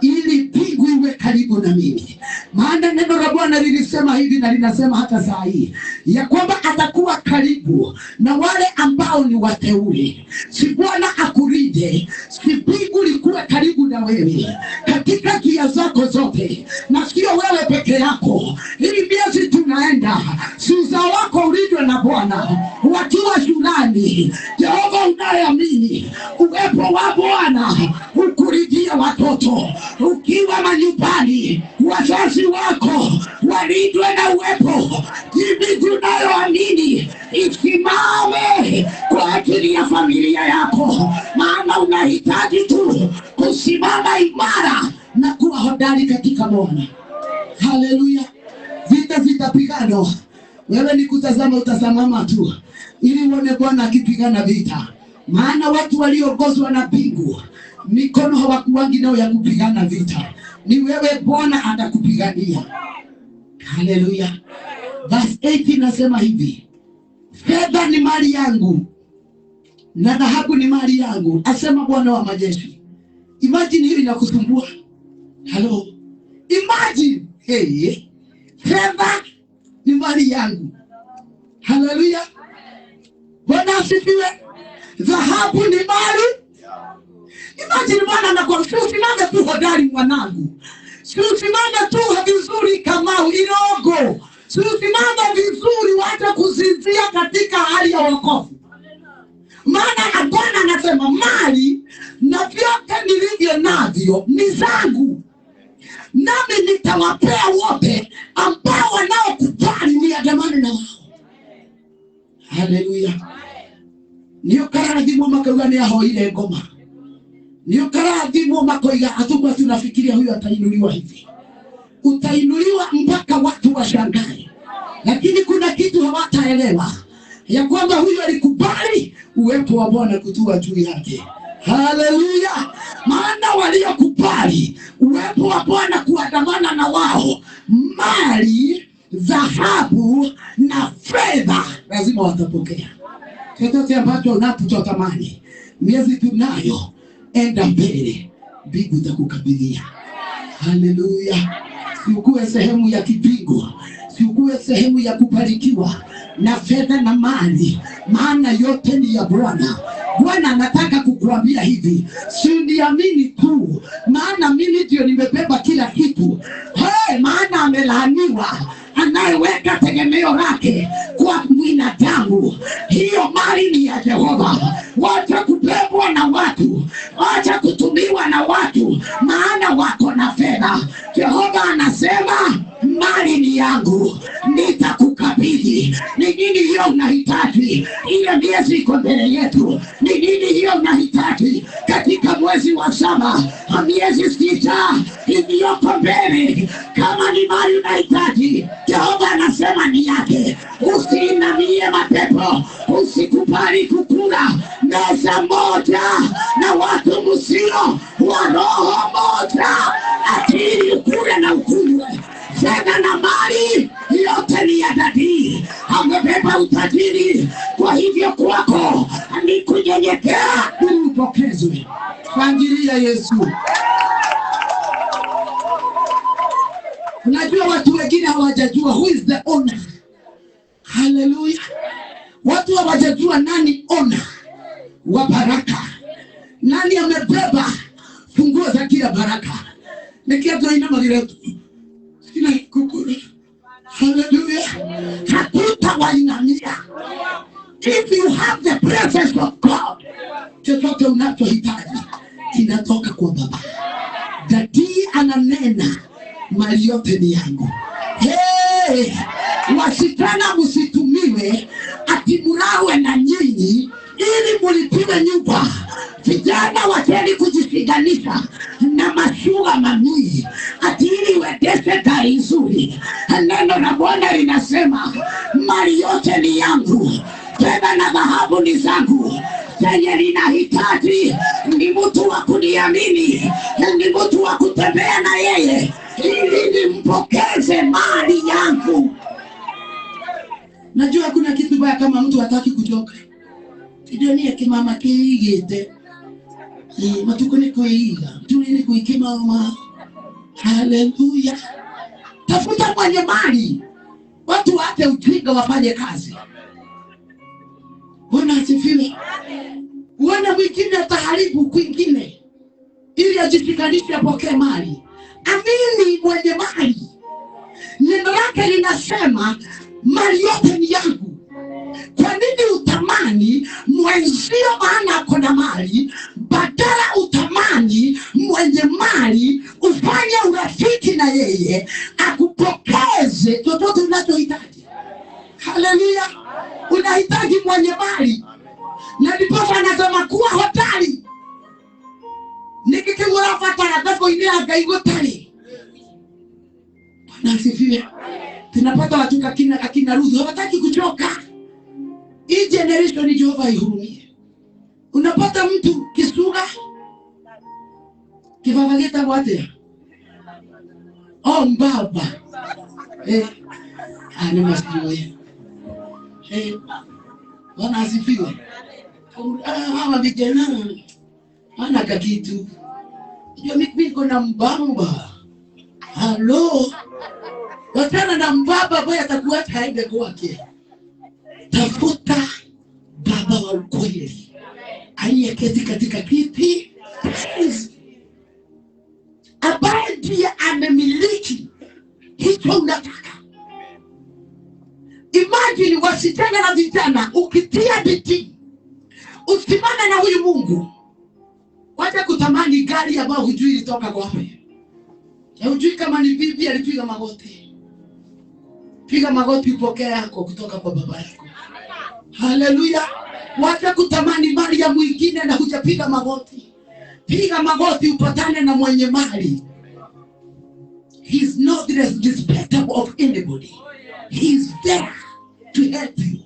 ili mbingu iwe karibu na mimi. Maana neno la Bwana lilisema hivi na linasema hata saa hii ya kwamba atakuwa karibu na wale ambao ni wateule. Si Bwana akulinde, si mbingu likuwe karibu na wewe katika njia zako zote, na sio wewe peke yako. Ili miezi tunaenda, si uzao wako ulindwe na Bwana. Wakiwa shulani, Jehova unayeamini, uwepo wa Bwana ukulindie watoto. Ukiwa manyumbani, wazazi wako walindwe na uwepo. Jibi tunayoamini isimame kwa ajili ya familia yako. Maana unahitaji tu kusimama imara na kuwa hodari katika Bwana. Haleluya. Vita vitapigano. Wewe ni kutazama, utasimama tu ili uone Bwana akipigana vita. Maana watu waliongozwa na mbingu, mikono hawakuwangi nao ya kupigana vita. Ni wewe Bwana atakupigania. Haleluya. Verse 8 nasema hivi: fedha ni mali yangu na dhahabu ni mali yangu, asema Bwana wa majeshi. Imagine hiyo inakusumbua. Hello. Imagine. Fedha ni mali yangu. Haleluya. Bwana asifiwe. Dhahabu ni mali. Imagine Bwana anakuambia usimame tu hodari mwanangu. Usimame tu vizuri kama irogo. Usimame vizuri, wacha kuzinzia katika hali ya wokovu. Maana Bwana anasema mali na vyote nilivyo navyo ni zangu, nami nitawapea wote ambao wanaokubali niandamane na wao. Haleluya. Niyo karathimo makauga aho ile ngoma. Niyo karathimo makoiga atuba tunafikiria huyu atainuliwa hivi. Utainuliwa mpaka watu washangae. Lakini kuna kitu hawataelewa, ya kwamba huyu alikubali uwepo wa Bwana kutua juu yake. Haleluya. Maana waliokubali uwepo wa Bwana kuandamana na wao, mali, dhahabu na fedha lazima watapokea. Chochote ambacho unachotamani, miezi tunayo, enda mbele, mbingu itakukabidhia. Haleluya. Siukuwe sehemu ya kipingo, siukuwe sehemu ya kubarikiwa na fedha na mali, maana yote ni ya Bwana. Bwana anataka kukuambia hivi, usiniamini tu, maana mimi ndio nimebeba kila kitu. Maana amelaaniwa anayeweka tegemeo lake kwa binadamu. Hiyo mali ni ya Jehova. Wacha kubebwa na watu, wacha kutumiwa na watu, maana wako na fedha. Jehova anasema mali ni yangu, nitakukabidhi. Ni nini hiyo unahitaji? Ile miezi iko mbele yetu. Ni nini hiyo unahitaji katika mwezi wa 7, miezi 6 iliyoko mbele? Kama ni mali unahitaji, Jehova anasema ni yake. Usiinamie mapepo, usikubali kukula meza moja na watu msio wa roho moja, ati ukule na ukunywe. Fedha na mali yote ni ya Dadii. Amebeba utajiri, kwa hivyo kwako ni kunyenyekea ili upokezwe. Shangilia Yesu. Unajua watu wengine hawajajua who is the owner. Hallelujah. Watu hawajajua nani owner wa baraka. Nani amebeba funguo za kila baraka. Nikiato ina magiretu. Sina kukuru. Hallelujah. Hatutawainamia. If you have the presence of God, chochote unachohitaji kinatoka kwa Baba. Dadii ananena, mali yote ni yangu. Wasichana msitumiwe ati mulawe na nyinyi ili mulipiwe nyumba. Vijana wacheni kujipiganisha na mashuga mamii ati ili uendeshe gari nzuri. Neno la Bwana linasema mali yote ni yangu, fedha na dhahabu ni zangu. Chenye ninahitaji ni mtu wa kuniamini, ni mtu wa kutembea na yeye ili nimpokeze mali yangu. Najua kuna kitu baya kama mtu hataki kuchoka. Dunia kimama kiigete. Matuko ni kuiga. Tuli ni kuikimama. Hallelujah. Tafuta mwenye mali. Watu wate ujinga wafanye kazi. Bwana asifiwe. Uone mwingine ataharibu kwingine ili ajishikanishe apokee mali. Amini mwenye mali. Neno lake linasema mali yote ni yangu. Kwa nini utamani mwenzio maana ako na mali, badala utamani mwenye mali ufanye urafiki na yeye akupokeze chochote unachohitaji? Haleluya. Unahitaji mwenye mali. Na ndiposa anasema kuwa hodari. Nikikimura fatara tako ine agaigotari. Bwana asifiwe. Tunapata watu kakina Ruth hawataki kuchoka. Hii generation ni Jehova ihurumie. Unapata mtu kisuga kivavageta wate. Mbaba. Ani masiwe. Bwana asifiwe. Hawa vijana ana kakitu. Ndio mimi na mbamba. Halo. Watana na mbaba boya atakuwa haide kwake. Tafuta baba wa ukweli aliyeketi katika kiti ambaye ndiye amemiliki hicho unataka. Imagine wasichana na vijana, ukitia bidii usimame na huyu Mungu, wacha kutamani gari ambayo hujui ilitoka kwa wapi. Hujui kama ni bibi alipiga magoti. Piga magoti upokea yako kutoka kwa baba yako. Haleluya. Wacha kutamani mali ya mwingine na hujapiga magoti. Piga magoti upatane na mwenye mali. He is not respectable of anybody. He is there to help you.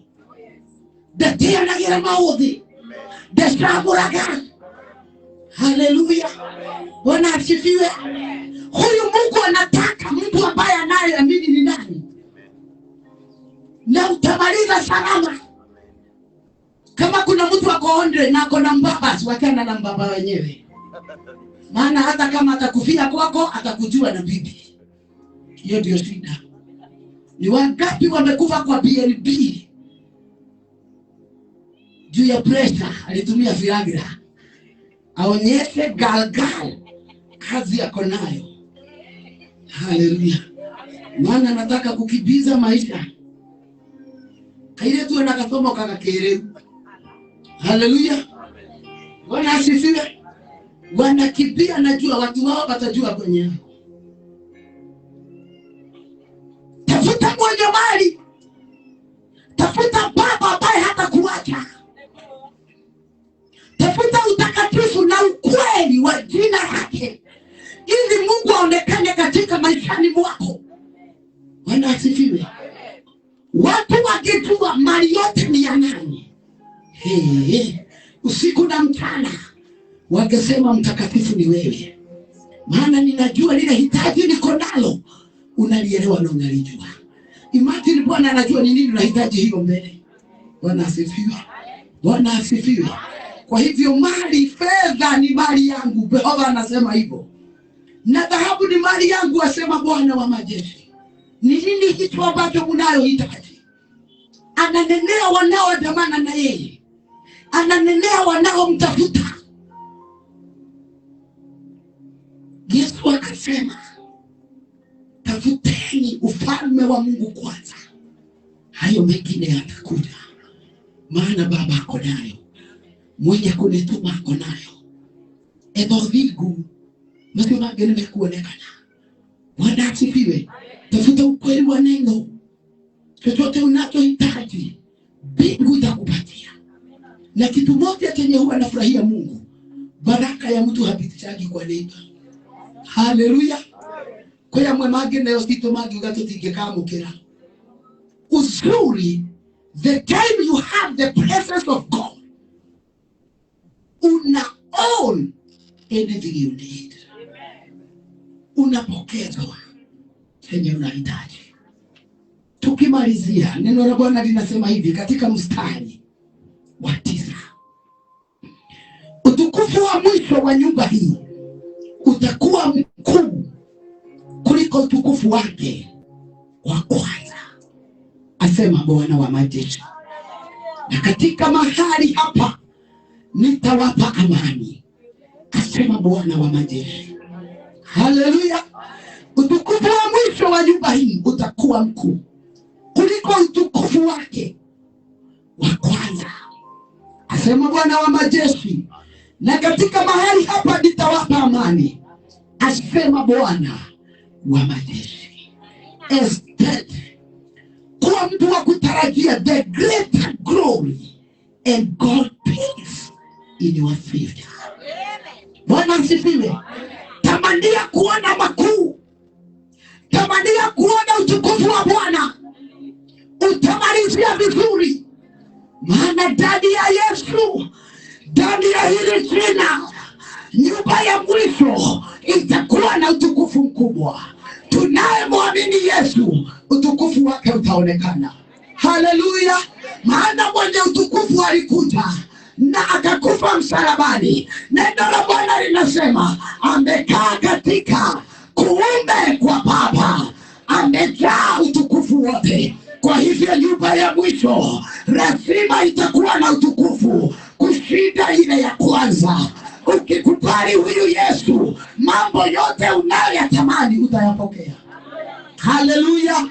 The tena gira maudhi. The shaburaga. Haleluya. Bwana asifiwe. Huyu Mungu anataka mtu ambaye anayeamini ni nani. Na utamaliza salama. Kama kuna mtu wako ondre na ako na mbaba, wachana na mbaba wenyewe. Maana hata kama atakufia kwako, atakujua na bibi. Hiyo ndio shida. Ni wangapi wamekufa kwa BNB? juu ya pressure alitumia Viagra aonyeshe Galgal kazi yako nayo. Haleluya. Maana nataka kukibiza maisha. Kaile tu nakasoma kakakere. Haleluya. Bwana asifiwe. Wanakibia, najua watu wao watajua kwenye. Tafuta mwenye mali. Tafuta baba ambaye hata kuacha. Tafuta utakatifu na ukweli wa jina lake, ili Mungu aonekane katika maishani mwako. Bwana asifiwe. Watu wakijua mali yote ni ya nani, usiku na mchana wangesema mtakatifu ni wewe. Maana ninajua lile hitaji niko nalo, unalielewa na unalijua. Imagine Bwana anajua ni nini unahitaji hiyo mbele. Bwana asifiwe. Bwana asifiwe. Kwa hivyo mali, fedha ni mali yangu. Yehova anasema hivyo. Na dhahabu ni mali yangu, asema Bwana wa majeshi. Ni nini hicho ambacho unayohitaji? Ananenea wanaoandamana na yeye. Ananenea wanaomtafuta. Yesu akasema, tafuteni ufalme wa Mungu kwanza, hayo mengine yatakuja. Maana Baba ako nayo, mwenye kunituma ako nayo. Edodhigu nasema gene kuonekana. Bwana asifiwe. Tafuta ukweli wa neno. Chochote unachohitaji mbingu itakupatia. Na kitu moja chenye huwa nafurahia Mungu, baraka ya mtu hapitishaji kwa neighbor. Haleluya. Kwa ya mwemage na yosito magi ugatotike kamukira. Uzuri, the time you have the presence of God, una own anything you need. Unapokezwa chenye unahitaji. Tukimalizia, neno la Bwana linasema hivi katika mstari wa 9. Utukufu wa mwisho wa nyumba hii utakuwa mkuu kuliko utukufu wake wa kwanza, asema Bwana wa majeshi. Na katika mahali hapa nitawapa amani, asema Bwana wa majeshi. Haleluya. Utukufu wa mwisho wa nyumba hii utakuwa mkuu kuliko utukufu wake wa kwanza, asema Bwana wa majeshi. Na katika mahali hapa nitawapa amani, asema Bwana wa majeshi. Instead, kuwa mtu wa kutarajia the greater glory and God peace in your future. Bwana asifiwe. Tamania kuona makuu. Tamania kuona utukufu wa Bwana. Utamalizia vizuri. Maana ndani ya Yesu, ndani ya hili jina, nyumba ya mwisho itakuwa na utukufu mkubwa. Tunayemwamini Yesu, utukufu wake utaonekana. Haleluya. Maana mwenye utukufu alikuja na akakufa msalabani. Neno la Bwana linasema amekaa katika kuume kwa Baba, amejaa utukufu wote. Kwa hivyo nyumba ya mwisho lazima itakuwa na utukufu kushinda ile ya kwanza. Ukikubali huyu Yesu, mambo yote unayoyatamani utayapokea. Haleluya.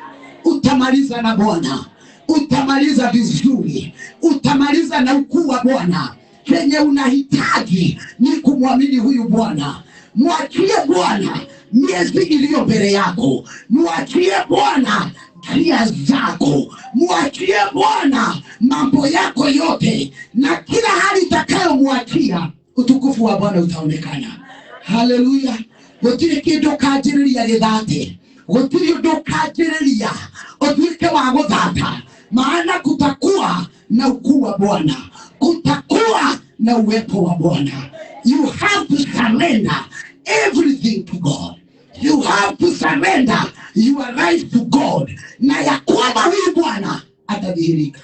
Utamaliza na Bwana, utamaliza vizuri, utamaliza na ukuu wa Bwana. Kenye unahitaji ni kumwamini huyu Bwana. Mwachie Bwana miezi iliyo mbele yako. Mwachie Bwana njia zako. Mwachie Bwana mambo yako yote, na kila hali utakayomwachia utukufu wa Bwana utaonekana. Haleluya. Gotire kindo kajiria githate, gotire ndo kajiria otuike wa guthata. Maana kutakuwa na ukuu wa Bwana, kutakuwa na uwepo wa Bwana. You have to surrender everything to God. You have to surrender your life to God, na ya kwamba huyu Bwana atadhihirika.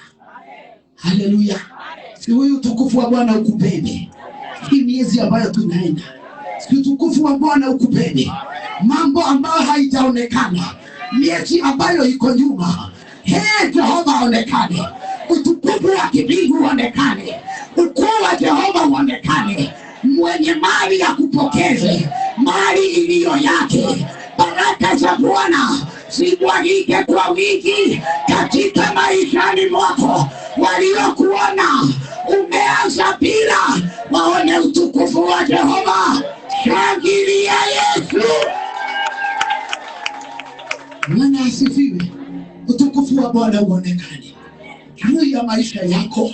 Haleluya. Si huyu utukufu wa Bwana ukupende. Hii miezi ambayo tunaenda, si utukufu wa Bwana ukupende. Mambo ambayo haijaonekana, miezi ambayo iko nyuma, Jehova aonekane. utukufu wa kimbingu uonekane, ukuu wa Jehova uonekane, mwenye mali ya kupokeze mali iliyo yake. Baraka za Bwana zimwagike kwa wingi katika maishani mwako. Waliokuona umeanza bila waone utukufu wa Jehova. Shangilia Yesu. Bwana asifiwe. Utukufu wa Bwana uonekane juu ya maisha yako,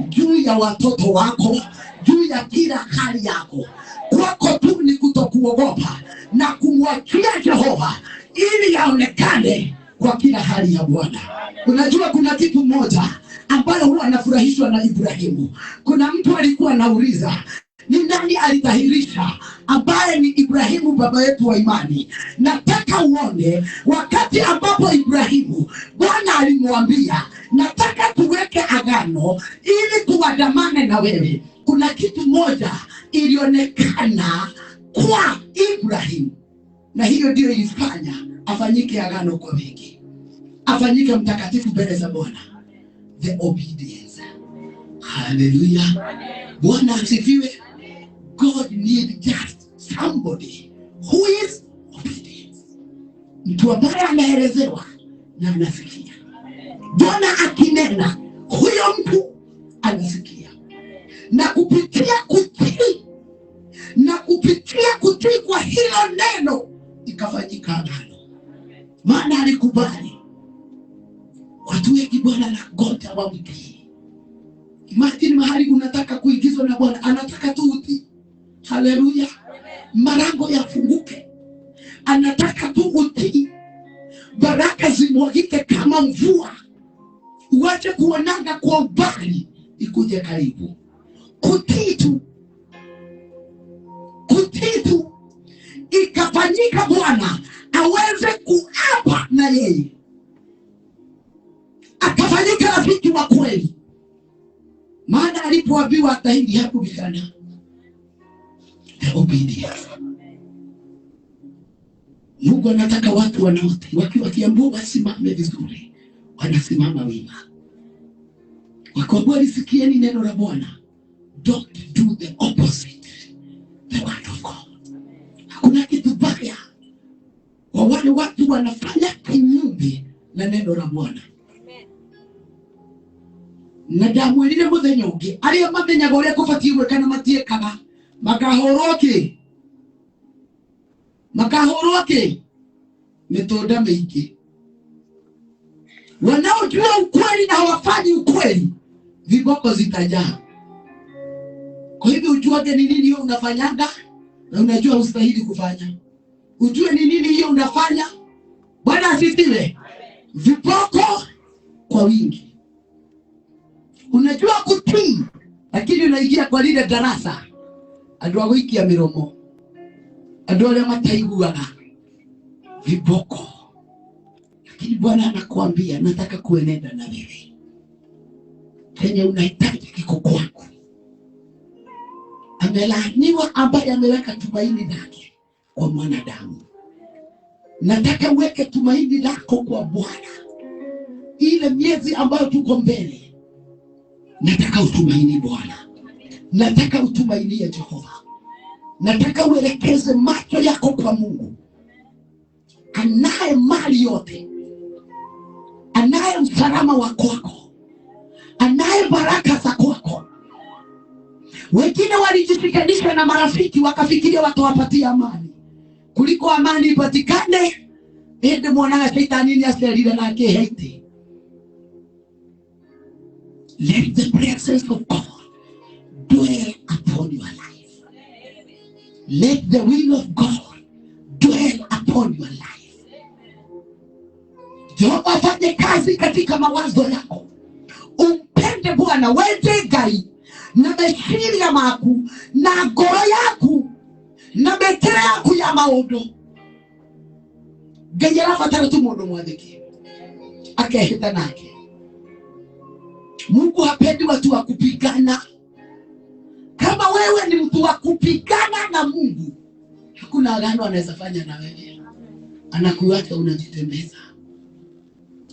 juu ya watoto wako, juu ya kila hali yako. Kwako tu ni kutokuogopa na kumwachia Jehova ili aonekane kwa kila hali ya Bwana. Unajua kuna kitu moja ambayo huwa anafurahishwa na Ibrahimu. Kuna mtu alikuwa anauliza, ni nani alitahirisha ambaye ni Ibrahimu baba yetu wa imani? Nataka uone wakati ambapo Ibrahimu Bwana alimwambia, nataka tuweke agano ili tuwadamane na wewe. Kuna kitu moja ilionekana kwa Ibrahimu, na hiyo ndio ilifanya afanyike agano kwa wengi, afanyike mtakatifu mbele za Bwana. The obedience. Hallelujah. Bwana asifiwe. God needs just somebody who is obedient. Mtu ambaye anaelezewa na anasikia. Bwana akinena, huyo mtu anasikia. Na kupitia kutii, na kupitia kutii kwa hilo neno ikafanyika agano. Maana alikubali. Watu wengi Bwana na God hawamtii. Imagine mahali unataka kuingizwa na Bwana, anataka tu utii. Haleluya. Malango yafunguke. Anataka tu utii. Baraka zimwagike kama mvua. Uache kuonanga kwa ubali, ikuje karibu. Kutii tu. Kutii tu. Ikafanyika Bwana aweze kuapa na yeye. Akafanyika rafiki wa kweli. Maana alipoambiwa atahidi hakubishana. The obedience. Mungu anataka watu wanaotii, wakiambiwa wasimame vizuri, wanasimama wima. Wakiambiwa lisikieni neno la Bwana, don't do the opposite the word of God. Hakuna kitu baya kwa wale watu wanafanya kinyume na neno la Bwana. Na ndamwirire muthenya ungi aria mamenyaga uria kubatie gwika na matiekaga makahoroke mitunda mingi. Wanaojua ukweli na hawafanyi ukweli, viboko zitajaa. Kwa hivyo ujuage ni nini hiyo unafanyanga, na unajua ustahili kufanya. Ujue ni nini hiyo unafanya. Bwana asifiwe. Viboko kwa wingi. Unajua kutii, lakini unaingia kwa lile darasa andũ a gũikia mĩromo, andũ arĩa mataiguaga, viboko. Lakini Bwana anakuambia, nataka kuenenda na wewe. Kenye unahitaji kiko kwako. Amelaaniwa ambaye ameweka tumaini lake kwa mwanadamu. Nataka uweke tumaini lako kwa Bwana. Ile miezi ambayo tuko mbele, nataka utumaini Bwana. Nataka utumainie Jehova. Nataka uelekeze macho yako kwa Mungu. Anaye mali yote. Anaye usalama wa kwako. Anaye baraka za kwako. Wengine walijishikanisha na marafiki wakafikiria watawapatia amani. Kuliko amani ipatikane, ende mwana shetani ni aselile na keheite. Let the presence of God dwell upon your life. Let the will of God dwell upon your life. Jehova afanye kazi katika mawazo yako. Umpende Bwana, wende Ngai na meciria maku na ngoro yaku na mĩtĩre yaku ya maũndũ. Ngai arabatara tu mũndũ mwathĩki akehĩta nake. Mungu hapendi watu wa kupigana. Kama wewe ni mtu wa kupigana na Mungu, hakuna agano anaweza fanya na wewe. Anakuacha unajitembeza.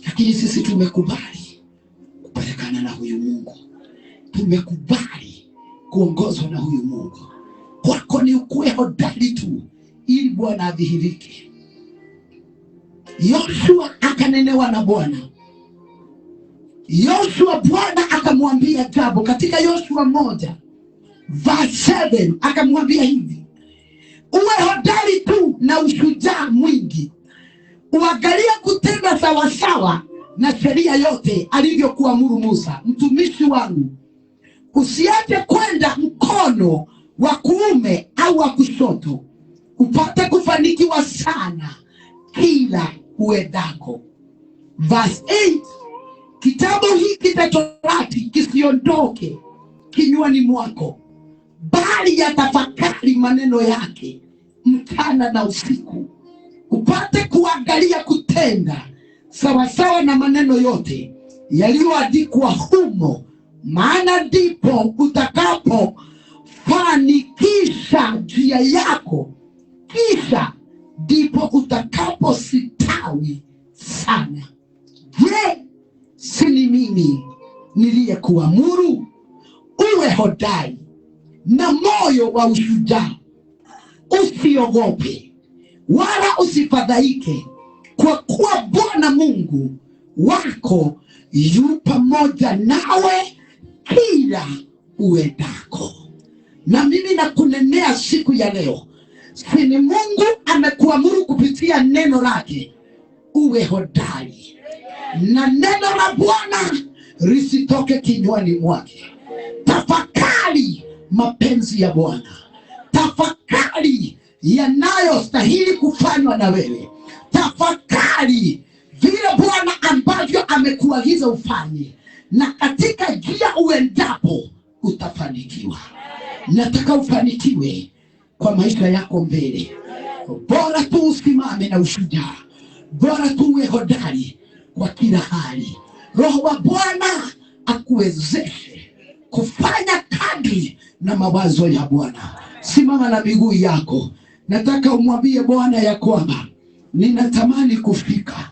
Lakini sisi tumekubali kupeleka kuungana na huyu Mungu. Tumekubali kuongozwa na huyu Mungu. Kwako ni ukuwe hodari tu ili Bwana adhihirike. Yoshua akanenewa na Bwana. Yoshua, Bwana akamwambia jambo katika Yoshua 1:7, akamwambia hivi: uwe hodari tu na ushujaa mwingi, uangalie kutenda sawasawa na sheria yote alivyokuamuru Musa mtumishi wangu. Usiache kwenda mkono wa kuume au wa kushoto, upate kufanikiwa sana kila uendako. Verse 8, kitabu hiki cha Torati kisiondoke kinywani mwako, bali yatafakari maneno yake mchana na usiku, upate kuangalia kutenda sawasawa na maneno yote yaliyoandikwa humo, maana ndipo utakapofanikisha njia yako, kisha ndipo utakapositawi sana. Je, si ni mimi niliyekuamuru? Uwe hodari na moyo wa ushujaa, usiogope wala usifadhaike, kwa kuwa Bwana Mungu wako yu pamoja nawe kila uendako. Na mimi nakunenea siku ya leo, si ni Mungu amekuamuru kupitia neno lake uwe hodari, na neno la Bwana lisitoke kinywani mwake. Tafakari mapenzi ya Bwana, tafakari yanayostahili kufanywa na wewe, tafakari vile Bwana ambavyo amekuagiza ufanye, na katika njia uendapo utafanikiwa. Nataka ufanikiwe kwa maisha yako mbele. Bora tu usimame na ushujaa, bora tu uwe hodari kwa kila hali. Roho wa Bwana akuwezeshe kufanya kadri na mawazo ya Bwana. Simama na miguu yako. Nataka umwambie Bwana ya kwamba ninatamani kufika,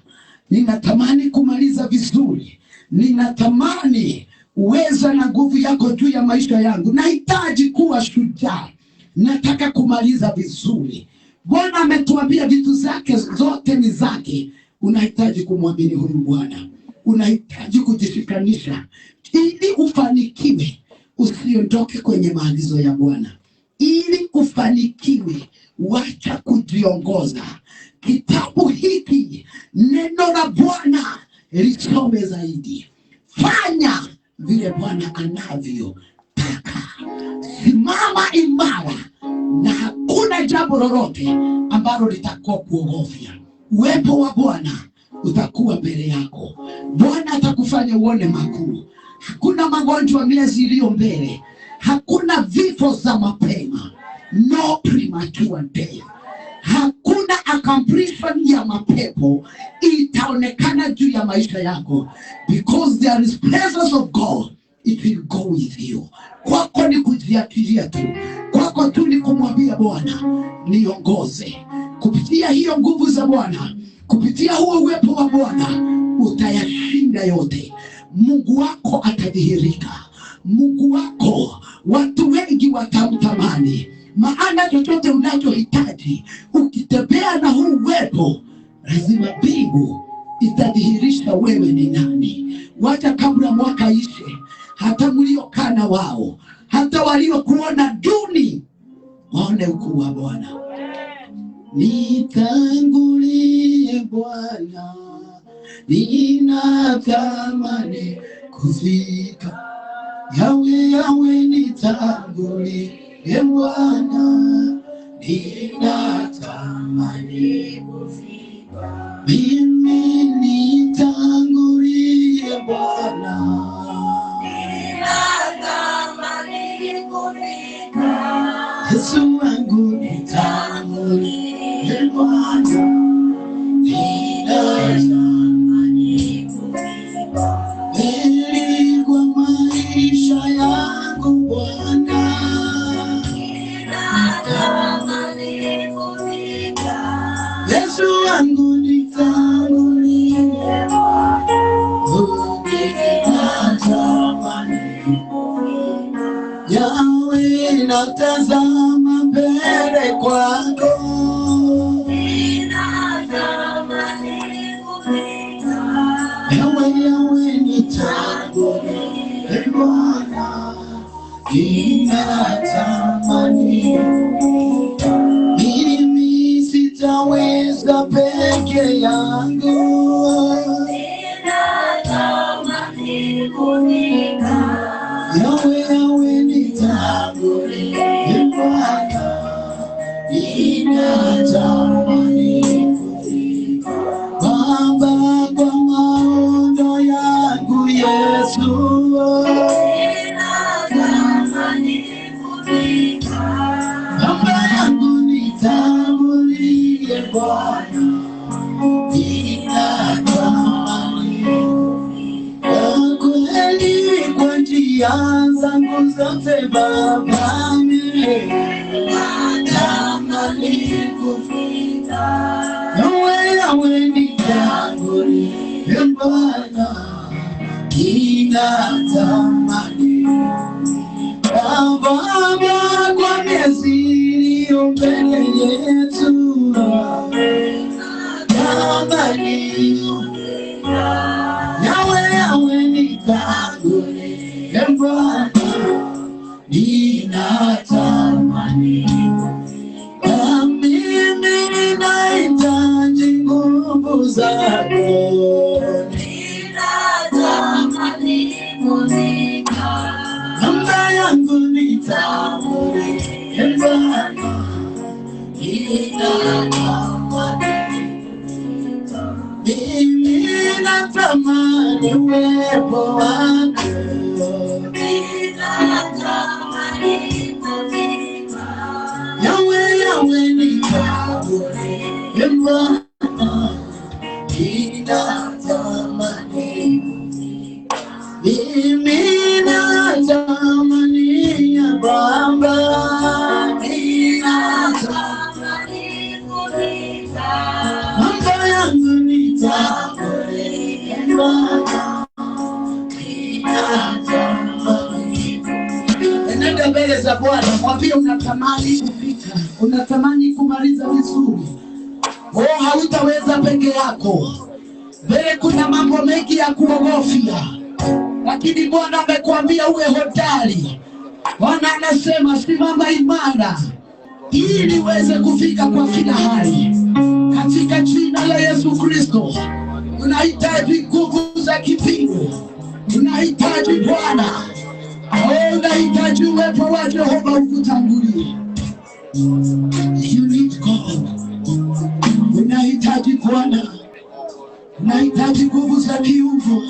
ninatamani kumaliza vizuri, ninatamani uweza na nguvu yako juu ya maisha yangu. Nahitaji kuwa shujaa, nataka kumaliza vizuri. Bwana ametuambia vitu zake zote ni zake. Unahitaji kumwamini huyu Bwana, unahitaji kujishikanisha ili ufanikiwe. Usiondoke kwenye maagizo ya Bwana. Ili ufanikiwe, wacha kujiongoza. Kitabu hiki, neno la Bwana, lisome zaidi. Fanya vile Bwana anavyotaka. Simama imara, na hakuna jambo lolote ambalo litakuwa kuogofya. Uwepo wa Bwana utakuwa mbele yako. Bwana atakufanya uone makuu. Hakuna magonjwa miezi iliyo mbele, hakuna vifo za mapema, no premature death. Hakuna accomplishment ya mapepo itaonekana juu ya maisha yako, because there is presence of God, it will go with you. Kwako ni kujiachilia tu, kwako tu ni kumwambia Bwana niongoze. Kupitia hiyo nguvu za Bwana, kupitia huo uwepo wa Bwana, utayashinda yote. Mungu wako atadhihirika. Mungu wako watu wengi watamtamani, maana chochote unachohitaji ukitembea na huu uwepo, lazima mbingu itadhihirisha wewe ni nani. Wacha kabla mwaka ishe, hata mliokaa na wao, hata waliokuona duni, waone ukuu wa Bwana. Nitangulie Bwana, ninatamani kufika. Yawe yawe nitangulie Bwana, ninatamani kufika. Mimi nitangulie Bwana, ninatamani kufika. Yesu wangu nitangulie Bwana, ninatamani kufika. Heri kwa maisha yangu Bwana, ninatamani kufika. Yesu wangu nitangulie Bwana, ninatamani Yawe nitangulie Bwana, ninatamani. Mimi sitaweza peke yangu, ninatamani kufika. Yawe nitangulie Bwana, ninatamani kufika. Baba, kwa maono yangu Yesu, ninatamani kufika. Baba yangu nitangulie Bwana, ninatamani kweli kwa njia zangu zote Baba, ninatamani kufika. Yawe nitangulie Bwana, ninatamani. Baba, kwa miezi iliyo mbele yetu, ninatamani. Yawe nitangulie Bwana, ninatamani. Mimi ninahitaji nguvu zako, ninatamani kufika. Baba yangu nitangulie Bwana, ninatamani. Mimi natamani uwepo wako, ninatamani kufika. Yawe nitangulie Bwana, ninatamani. Mimi natamani ya Baba, ninatamani kufika. Mambo yangu nitangulie Bwana, ninatamani. Enenda mbele za Bwana, mwambie unatamani kufika, unatamani kumaliza vizuri. Hautaweza peke yako. Mbele kuna mambo mengi ya kuogofya, lakini Bwana amekwambia uwe hodari. Bwana anasema simama imara ili uweze kufika kwa kila hali. Katika jina la Yesu Kristo, unahitaji nguvu za kipingu. Unahitaji Bwana. Unahitaji uwepo wa Jehova ukutangulie. You need God. Unahitaji Bwana. Unahitaji nguvu za kiungu.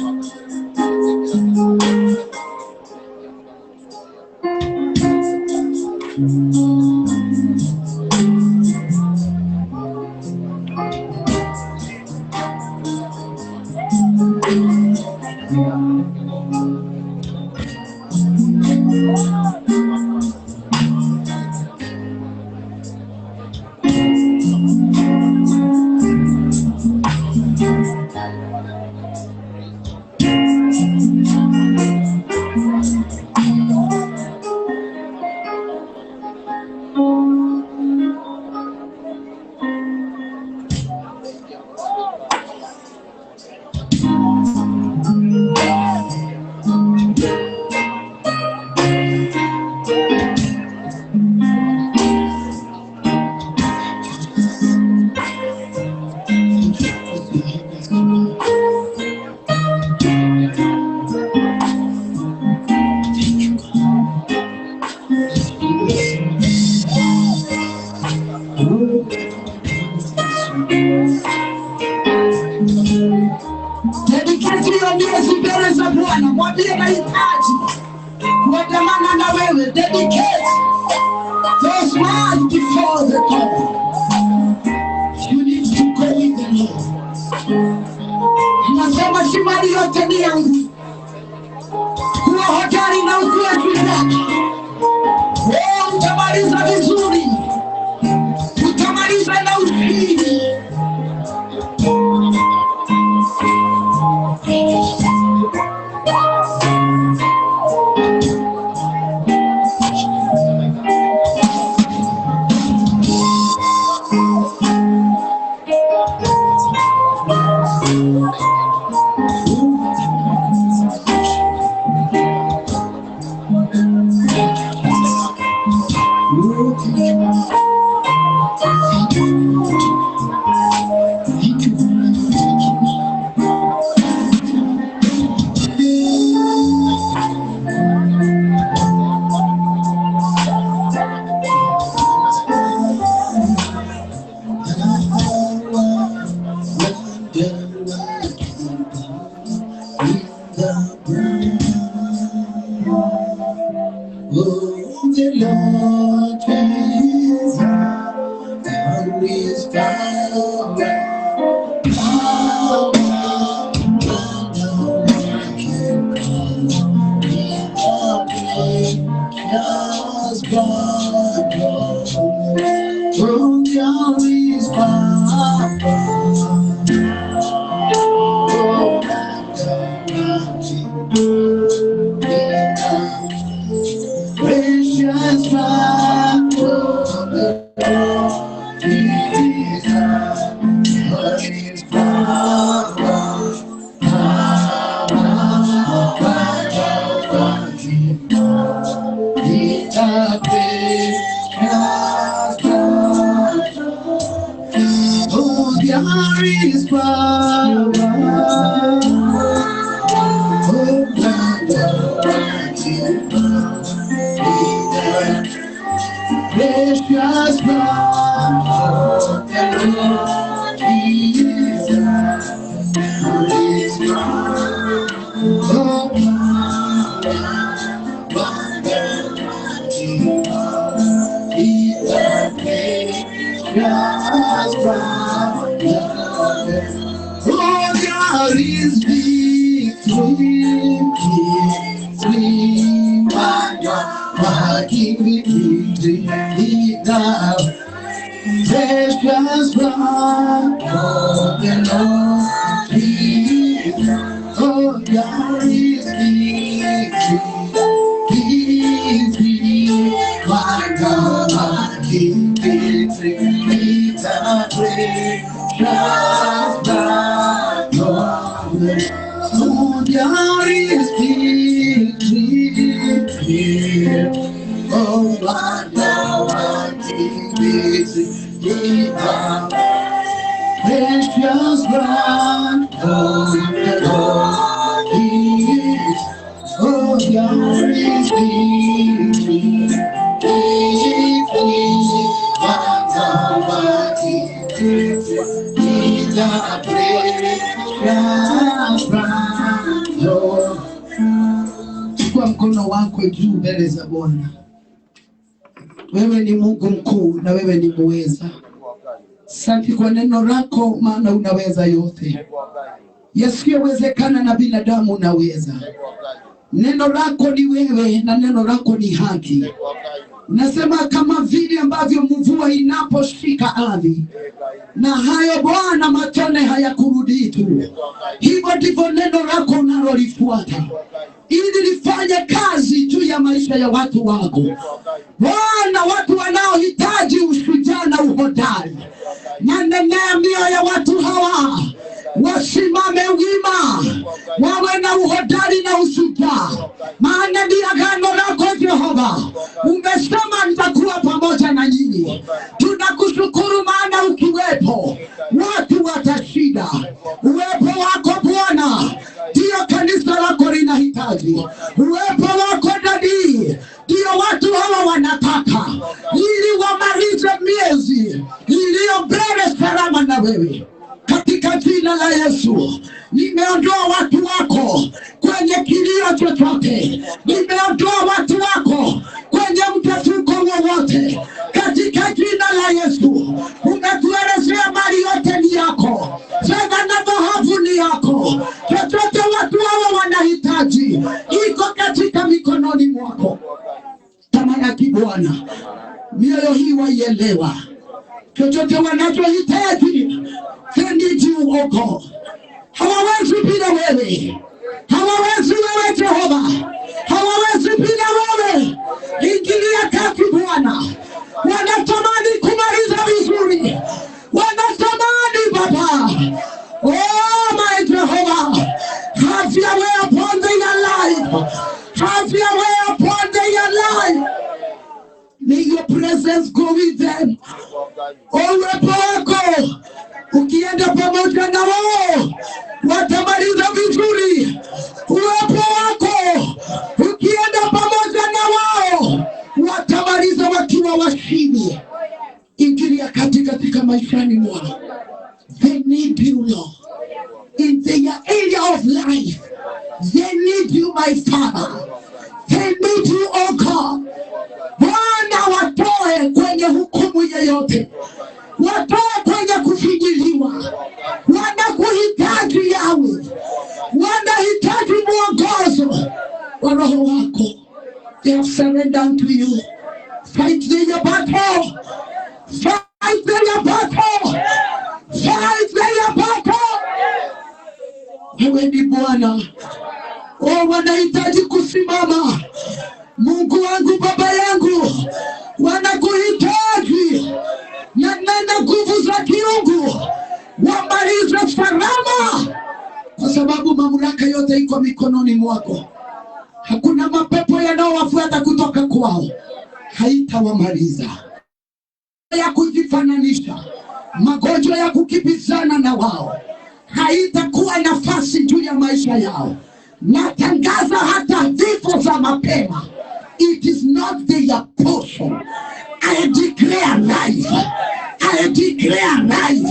Mwambie nahitaji kuandamana na wewe. Dedicate those words before the Lord. You need to go with the Lord. Nasema si mali yote ni yangu. Kuwa hodari na ukuwe juu yake. Utamaliza vizuri. Utamaliza na ushindi. power. Precious blood of the Lord Jesus, who is mine, oh there is victory, precious blood of the Lord Jesus. Oh, there is victory, my God, victory, it's a precious blood of the Lord. Oh, there is victory. Oh, my God, precious blood of the Lord is. Oh, there is victory. My God, is a precious blood. Chukua mkono wako juu mbele za Bwana. Wewe ni Mungu mkuu na wewe ni muweza. Asante kwa neno lako, maana unaweza yote. Yasiyowezekana na binadamu unaweza. Neno lako ni wewe na neno lako ni haki. Nasema kama vile ambavyo mvua inaposhika ardhi, na hayo Bwana matone hayakurudi tu, hivyo ndivyo neno lako unalolifuata ili lifanye kazi juu ya maisha ya watu wako. Bwana, watu wanaohitaji ushujaa na uhodari, nanenea mioyo ya watu hawa wasimame wima, wawe na uhodari na ushujaa, maana ndiyo agano lako Jehova. Umesema nitakuwa pamoja na nyinyi. Tunakushukuru maana ukiwepo watu watashinda. Uwepo wako Bwana ndiyo kanisa lako linahitaji. Uwepo wako Dadii ndiyo watu hawa wanataka, ili wamalize miezi iliyo mbele salama na wewe. Katika jina la Yesu, nimeondoa watu wako kwenye kilio chochote. Nimeondoa watu wako kwenye mtasuko wowote. Katika jina la Yesu, umetuelezea mali yote ni yako, fedha na dhahabu ni yako. Chochote watu hawa wanahitaji iko katika mikononi mwako. Tamalaki Bwana, mioyo hii waielewa. Chochote wanachohitaji, they need you, oh God. Hawawezi bila wewe. Hawawezi wewe Jehova. Hawawezi bila wewe. Ingilia kati Bwana. Wanatamani kumaliza vizuri. Wanatamani Baba. Oh my Jehovah. Have your way upon their life. Have your way upon their life. May your presence go with them. Uwepo wako ukienda pamoja na wao watamaliza vizuri. Uwepo wako ukienda pamoja na wao watamaliza wakiwa washindi. Ingilia katika maishani mwao. They need you, Lord. In their area of life, they need you, my Father. They need you, oh God. Bwana, watoe kwenye hukumu yeyote, watoe kwenye kufinyiliwa. Wanakuhitaji yawe, wanahitaji mwongozo wa Roho wako. They have surrendered to you. Fight their battle. Fight their battle. Fight their battle. Wewe ni Bwana. Oh, wanahitaji kusimama. Mungu wangu, Baba yangu, wanakuhitaji. Nena nguvu za kiungu, wamalize salama, kwa sababu mamlaka yote iko mikononi mwako. Hakuna mapepo yanayowafuata kutoka kwao, haitawamaliza. Ya kujifananisha, magonjwa ya kukibizana na wao, haitakuwa nafasi juu ya maisha yao. Natangaza hata vifo za mapema, it is not their portion. I declare life. I declare life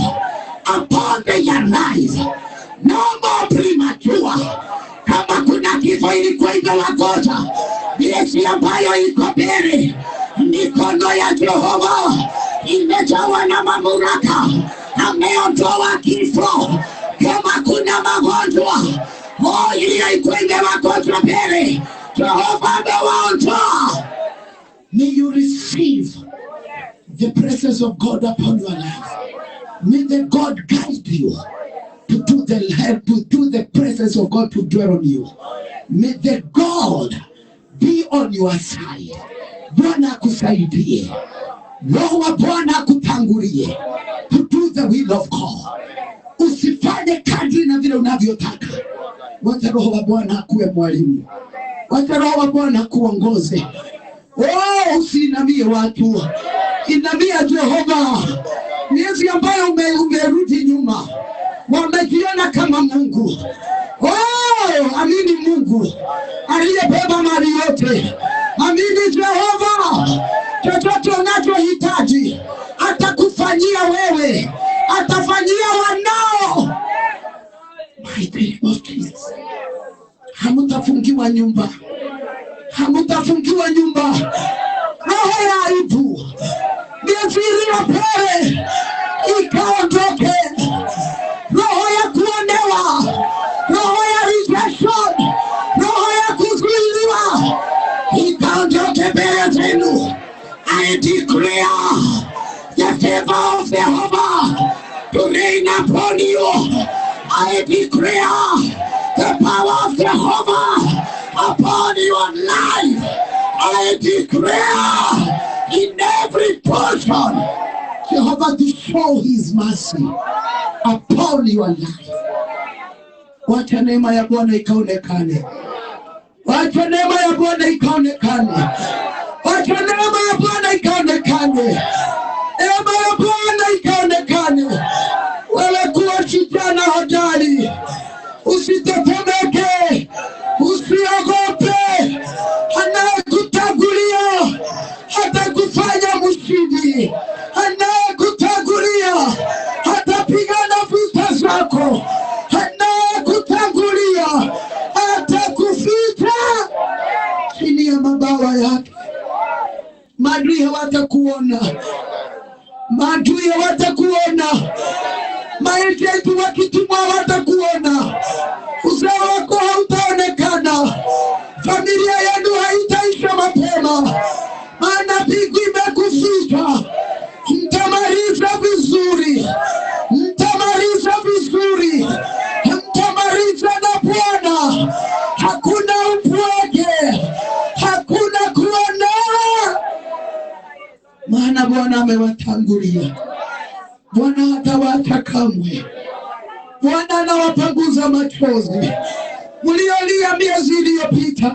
upon their life. No more premature. Kama kuna kifo ilikuwa imewagoja, miezi ambayo iko mbele, mikono ya Jehova imejawa na mamlaka, ameondoa kifo. Kama kuna magonjwa iliyokuwa imewagoja mbele, Jehova amewaondoa. May you receive the presence of God upon your life. May the God guide you to do the help, to do the presence of God to dwell on you. May the God be on your side. Bwana akusaidie. Roho wa Bwana akutangulie to do the will of God. Usifanye kadri na vile unavyotaka. Wacha Roho wa Bwana akuwe mwalimu. Wacha Roho wa Bwana akuongoze. Usiinamie watu, inamia Jehova. Miezi ambayo umerudi nyuma, wamejiona kama Mungu. Amini Mungu aliyebeba mali yote. Amini Jehova, chochote unachohitaji atakufanyia wewe, atafanyia wanao. My name of Jesus. Hamutafungiwa nyumba. Hamutafungiwa nyumba. Roho ya aibu, miezi iliyopita ikaondoke. Roho ya kuonewa, roho ya rejection, roho ya kuzuiliwa ikaondoke mbele zenu. I declare the favor of Jehovah to reign upon you. I declare the power of Jehovah upon your life. I declare in every portion, Jehovah to show his mercy upon your life. Wacha neema ya Bwana ikaonekane. Wacha neema ya Bwana ikaonekane. Wacha neema ya Bwana ikaonekane. Neema ya Bwana ikaonekane. Wewe kuwa kijana hodari, usitetemeke, usiogope. Anayekutangulia atakufanya mshindi. Anayekutangulia atapigana vita zako. Anayekutangulia atakuficha chini ya mabawa yake. Maadui hawatakuona. Maadui hawatakuona. Maadui wakitumwa hawatakuona. Uzao wako hautaonekana. Familia yenu haitaisha mapema. Maana pigo imekuficha. Mtamaliza vizuri. Mtamaliza vizuri. Mtamaliza na Bwana. Hakuna upweke. Hakuna kuonewa. Maana Bwana amewatangulia. Bwana hatawaacha kamwe. Bwana anawapanguza machozi. Mliolia miezi iliyopita,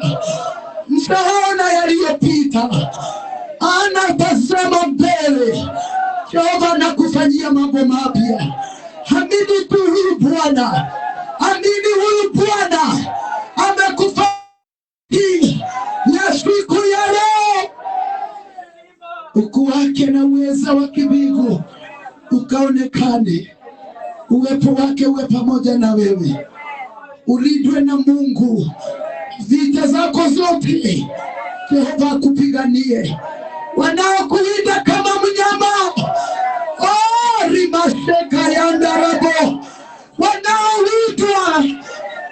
msahau na yaliyopita. Anatazama mbele. Jehova anakufanyia mambo mapya. Amini tu huyu Bwana. Amini huyu Bwana amekufanyia ya siku ya leo. Ukuu wake na uweza wa kimbingu ukaonekane. Uwepo wake uwe pamoja na wewe. Ulindwe na Mungu. Vita zako zote Jehova akupiganie. Wanaokuwinda kama mnyama, rimasheka ya ndarabo, wanaowindwa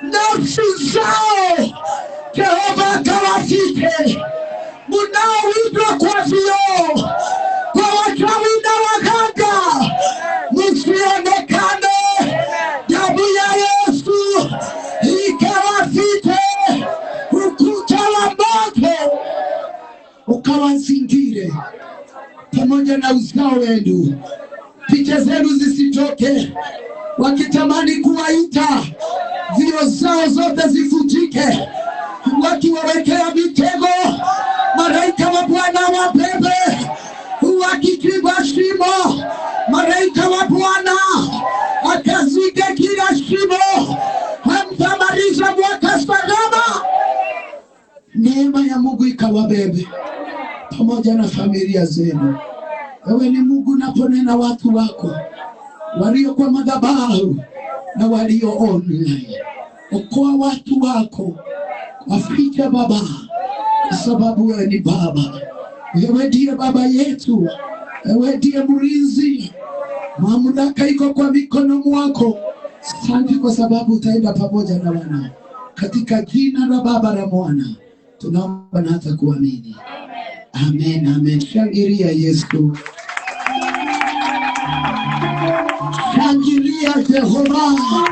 nafsi zao, Jehova akawafiche. Mnaowindwa kwa vioo, kwa wachawi na waganga, msionekane. Damu ya Yesu ikawafiche. Ukuta wa moto ukawazingire pamoja na uzao wenu. Picha zenu zisitoke. Wakitamani kuwaita, vio zao zote zifutike. Wakiwawekea mitego, malaika wa Bwana wabebe. Wakichimba shimo, malaika wa Bwana akazike kila shimo, hamtamaliza mwaka salama. Neema ya Mungu ikawabebe pamoja na familia zenu. Wewe ni Mungu, naponena watu wako walio kwa madhabahu na walio online. Okoa watu wako, wafiche Baba, kwa sababu wewe ni Baba. Wewe ndiye Baba yetu, wewe ndiye mlinzi. Mamlaka iko kwa mikono mwako. Asante kwa sababu utaenda pamoja na wana. Katika jina la Baba na Mwana tunaomba na hata kuamini. Amen, amen. Shangilia Yesu. Shangilia Jehova.